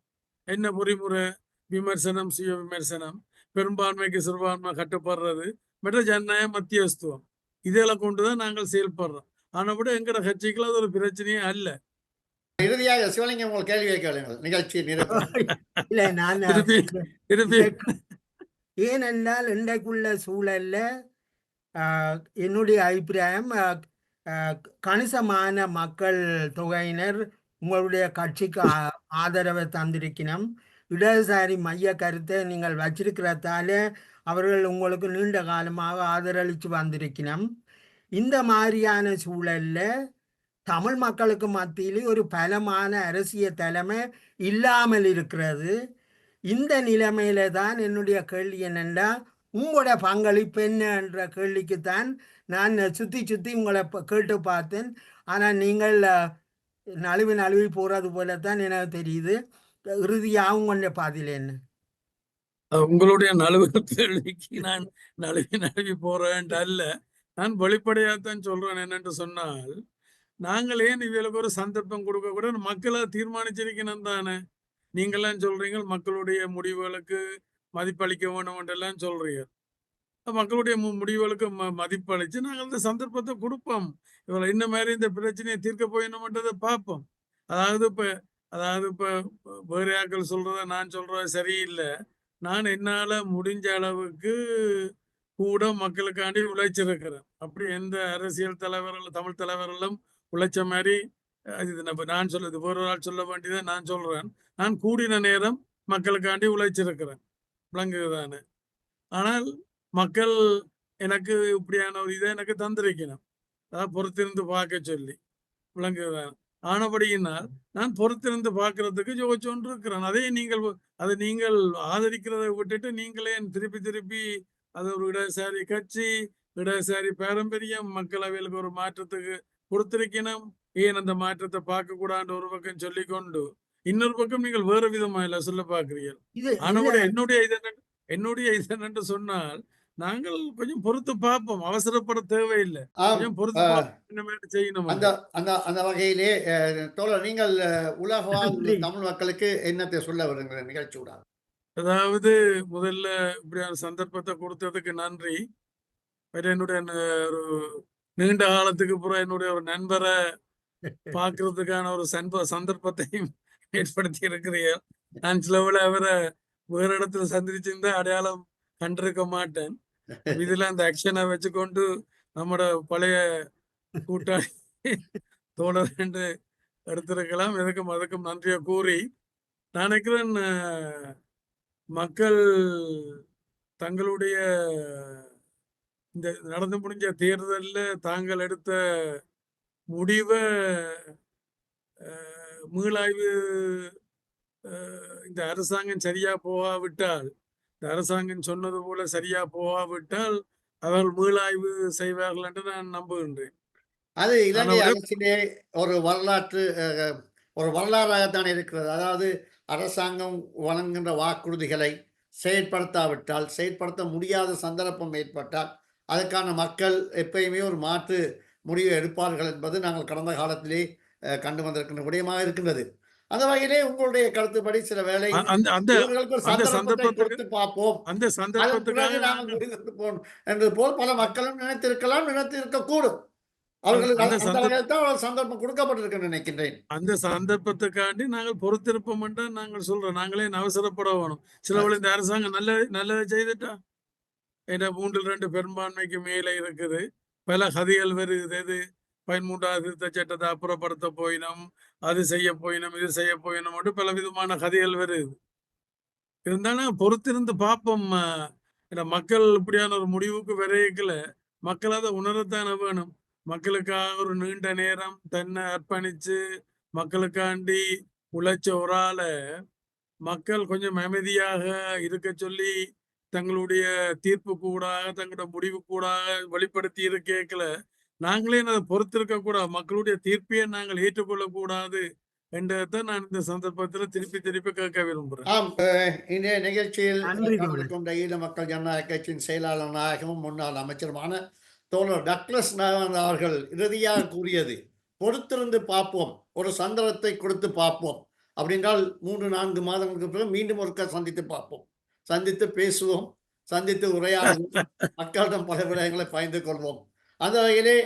என்ன பொறிமுறை? விமர்சனம், சுய விமர்சனம், பெரும்பான்மைக்கு சிறுபான்மை கட்டுப்படுறது, மற்ற ஜனநாயக மத்தியஸ்துவம், இதெல்லாம் கொண்டுதான் நாங்கள் செயல்படுறோம். ஆனா விட எங்கட கட்சிக்குள்ள அது ஒரு பிரச்சனையே அல்ல. இறுதியாக சிவலிங்கம் உங்கள் கேள்வியை கேளுங்கள். நிகழ்ச்சி இல்ல நான் திருப்பி ஏனென்றால் இன்றைக்குள்ள சூழல்ல என்னுடைய அபிப்பிராயம் கணிசமான மக்கள் தொகையினர் உங்களுடைய கட்சிக்கு ஆதரவை தந்திருக்கணும். இடதுசாரி மைய கருத்தை நீங்கள் வச்சிருக்கிறதால அவர்கள் உங்களுக்கு நீண்ட காலமாக ஆதரவளித்து வந்திருக்கணும். இந்த மாதிரியான சூழல்ல தமிழ் மக்களுக்கு மத்தியிலே ஒரு பலமான அரசியல் தலைமை இல்லாமல் இருக்கிறது. இந்த நிலைமையில தான் என்னுடைய கேள்வி என்னென்னா, உங்களோட பங்களிப்பு என்ன என்ற கேள்விக்குத்தான் நான் சுற்றி உங்களை கேட்டு பார்த்தேன். ஆனால் நீங்கள் நழுவி போகிறது போலத்தான் எனக்கு தெரியுது. இறுதியாக உங்களுடைய பாதியில் என்ன? உங்களுடைய நழுவு கேள்விக்கு நான் நழுவி போறேன் அல்ல, நான் வெளிப்படையாத்தான் சொல்றேன். என்னென்று சொன்னால், நாங்கள் ஏன் இவளுக்கு ஒரு சந்தர்ப்பம் கொடுக்க கூட மக்களை தீர்மானிச்சிருக்கணும் தானே. நீங்கள்லாம் சொல்றீங்க மக்களுடைய முடிவுகளுக்கு மதிப்பளிக்க வேணும் என்றெல்லாம் சொல்றீங்க. மக்களுடைய முடிவுகளுக்கு மதிப்பளிச்சு நாங்கள் இந்த சந்தர்ப்பத்தை கொடுப்போம். இவளை இந்த மாதிரி இந்த பிரச்சனையை தீர்க்க போயணும்ன்றதை பார்ப்போம். அதாவது இப்ப வேறு ஆக்கள் சொல்றத நான் சொல்றது சரியில்லை. நான் என்னால முடிஞ்ச அளவுக்கு கூட மக்களுக்காண்டி உழைச்சிருக்கிறேன். அப்படி எந்த அரசியல் தலைவர்கள், தமிழ் தலைவர்களும் உழைச்ச மாதிரி நான் சொல்லுது வேறு ஆள் சொல்ல வேண்டியதை நான் சொல்றேன். நான் கூடின நேரம் மக்களுக்காண்டி உழைச்சிருக்கிறேன், விளங்குதானே. ஆனால் மக்கள் எனக்கு இப்படியான ஒரு இதை எனக்கு தந்திருக்கணும், அதாவது பொறுத்திருந்து பார்க்க சொல்லி, விளங்குதான். ஆனபடியினால் நான் பொறுத்திருந்து பார்க்கறதுக்கு யோசிச்சொன்று இருக்கிறேன். அதை நீங்கள் ஆதரிக்கிறதை விட்டுட்டு நீங்களே திருப்பி அது ஒரு இடதுசாரி கட்சி, இடதுசாரி பாரம்பரியம், மக்களவைகளுக்கு ஒரு மாற்றத்துக்கு கொடுத்திருக்கணும், ஏன் அந்த மாற்றத்தை பார்க்க கூடாது ஒரு பக்கம் சொல்லிக்கொண்டு இன்னொரு பக்கம் நீங்கள் வேறு விதமா இல்ல சொல்ல பார்க்கிறீர்கள். ஆனா கூட என்னுடைய இது என்னென்று சொன்னால், நாங்கள் கொஞ்சம் பொறுத்து பார்ப்போம், அவசரப்பட தேவையில்லை, கொஞ்சம் பொறுத்து செய்யணும். அந்த வகையிலே தோழர், நீங்கள் உலகவாழ் தமிழ் மக்களுக்கு என்னத்தை சொல்ல வருகிற நிகழ்ச்சியோட? அதாவது முதல்ல இப்படியான சந்தர்ப்பத்தை கொடுத்ததுக்கு நன்றி. என்னுடைய ஒரு நீண்ட காலத்துக்கு அப்புறம் என்னுடைய ஒரு நண்பரை பார்க்கறதுக்கான ஒரு சந்தர்ப்பத்தையும் ஏற்படுத்தி இருக்கிறீர்கள். நான் சிலவுல அவரை வேறு இடத்துல சந்திச்சிருந்தா அடையாளம் கண்டிருக்க மாட்டேன். இதுல அந்த ஆக்ஷனை வச்சுக்கொண்டு நம்மட பழைய கூட்டாளி தோழர் என்று எடுத்திருக்கலாம். அதுக்கும் நன்றியை கூறி நான் நினைக்கிறேன், மக்கள் தங்களுடைய இந்த நடந்து முடிஞ்ச தேர்தலில் தாங்கள் எடுத்த முடிவை மீளாய்வு, இந்த அரசாங்கம் சரியா போகாவிட்டால், இந்த அரசாங்கம் சொன்னது போல சரியா போகாவிட்டால் அவர்கள் மீளாய்வு செய்வார்கள் என்று நான் நம்புகின்றேன். அது இலங்கை அரசிலே ஒரு வரலாற்று ஒரு வரலாறாகத்தான் இருக்கிறது. அதாவது அரசாங்கம் வழங்குகின்ற வாக்குறுதிகளை செயற்படுத்தாவிட்டால், செயற்படுத்த முடியாத சந்தர்ப்பம் ஏற்பட்டால், அதற்கான மக்கள் எப்பயுமே ஒரு மாற்று முடிவை எடுப்பார்கள் என்பது நாங்கள் கடந்த காலத்திலே கண்டு வந்திருக்கின்ற விடயமாக இருக்கின்றது. அந்த வகையிலே உங்களுடைய கருத்துப்படி சில வேளை அந்த அந்த இவர்களுக்கு ஒரு அந்த சந்தர்ப்பத்தை சந்தர்ப்பத்துக்கு கொடுத்து பார்ப்போம், அந்த அதன் சந்தர்ப்பத்துக்காக பிறகு நாங்கள் நாங்கள் முடிவெடுத்து போகணும் என்பது போல் பல மக்களும் நினைத்திருக்கலாம், நினைத்திருக்கக்கூடும். அவர்களுக்கு அந்த அந்த வகையில் தான் ஒரு சந்தர்ப்பம் கொடுக்கப்பட்டிருக்குன்னு நினைக்கின்றேன். அந்த சந்தர்ப்பத்துக்காண்டி நாங்கள் பொறுத்திருப்போம் நாங்கள் சொல்றோம். நாங்களே அவசரப்பட வேணும். சிலவள் இந்த அரசாங்கம் நல்லதை செய்துட்டா ஏன்னா 3/2 பெரும்பான்மைக்கு மேலே இருக்குது. பல கதிகள் வருது. எது 13வது திருத்த சட்டத்தை அப்புறப்படுத்த போயினோம், அது செய்ய போயினோம், இது செய்ய போயினோம் மட்டும் பல விதமான கதைகள் வருது. இருந்தாலும் பொறுத்திருந்து பார்ப்போம். ஏன்னா மக்கள் இப்படியான ஒரு முடிவுக்கு வரைக்கல மக்கள் அதை உணரத்தானே வேணும். மக்களுக்காக ஒரு நீண்ட நேரம் தன்னை அர்ப்பணிச்சு மக்களுக்காண்டி உழைச்ச ஒரு ஆளை மக்கள் கொஞ்சம் அமைதியாக இருக்க சொல்லி தங்களுடைய தீர்ப்பு கூடாக தங்களோட முடிவு கூடாக வெளிப்படுத்தி இருக்கல நாங்களே அதை பொறுத்திருக்க கூடாது. மக்களுடைய தீர்ப்பையே நாங்கள் ஏற்றுக்கொள்ளக்கூடாது என்றதை நான் இந்த சந்தர்ப்பத்தில் திருப்பி கேட்க விரும்புகிறேன். ஆம், இன்றைய நிகழ்ச்சியில் நன்றி கலந்து கொண்ட ஈழ மக்கள் ஜனநாயக கட்சியின் செயலாளர் நாயகமும் முன்னாள் அமைச்சருமான தோழர் டக்ளஸ் நாகவன் அவர்கள் இறுதியாக கூறியது, பொறுத்திருந்து பார்ப்போம், ஒரு சந்தர்ப்பத்தை கொடுத்து பார்ப்போம். அப்படின்றால் 3-4 மாதங்களுக்கு பிறகு மீண்டும் ஒருக்கா சந்தித்து பார்ப்போம், சந்தித்து பேசுவோம், சந்தித்து உரையாடுவோம், மக்களிடம் பல விடயங்களை பகிர்ந்து கொள்வோம். அந்த வகையிலே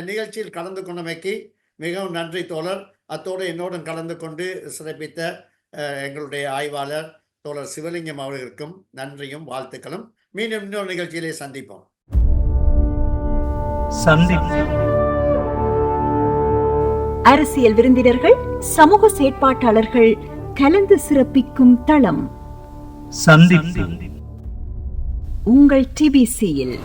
நிகழ்ச்சியில் கலந்து கொண்டமைக்கு மிகவும் நன்றி தோழர். அத்தோடு என்னோடு கலந்து கொண்டு சிறப்பித்த எங்களுடைய ஆய்வாளர் தோழர் சிவலிங்கம் அவர்களுக்கும் நன்றியும் வாழ்த்துக்களும். மீண்டும் இன்னொரு நிகழ்ச்சியிலே சந்திப்போம். அரசியல் விருந்தினர்கள், சமூக செயற்பாட்டாளர்கள் கலந்து சிறப்பிக்கும் தளம் சந்திப்பு உங்கள் டிபிசியில்.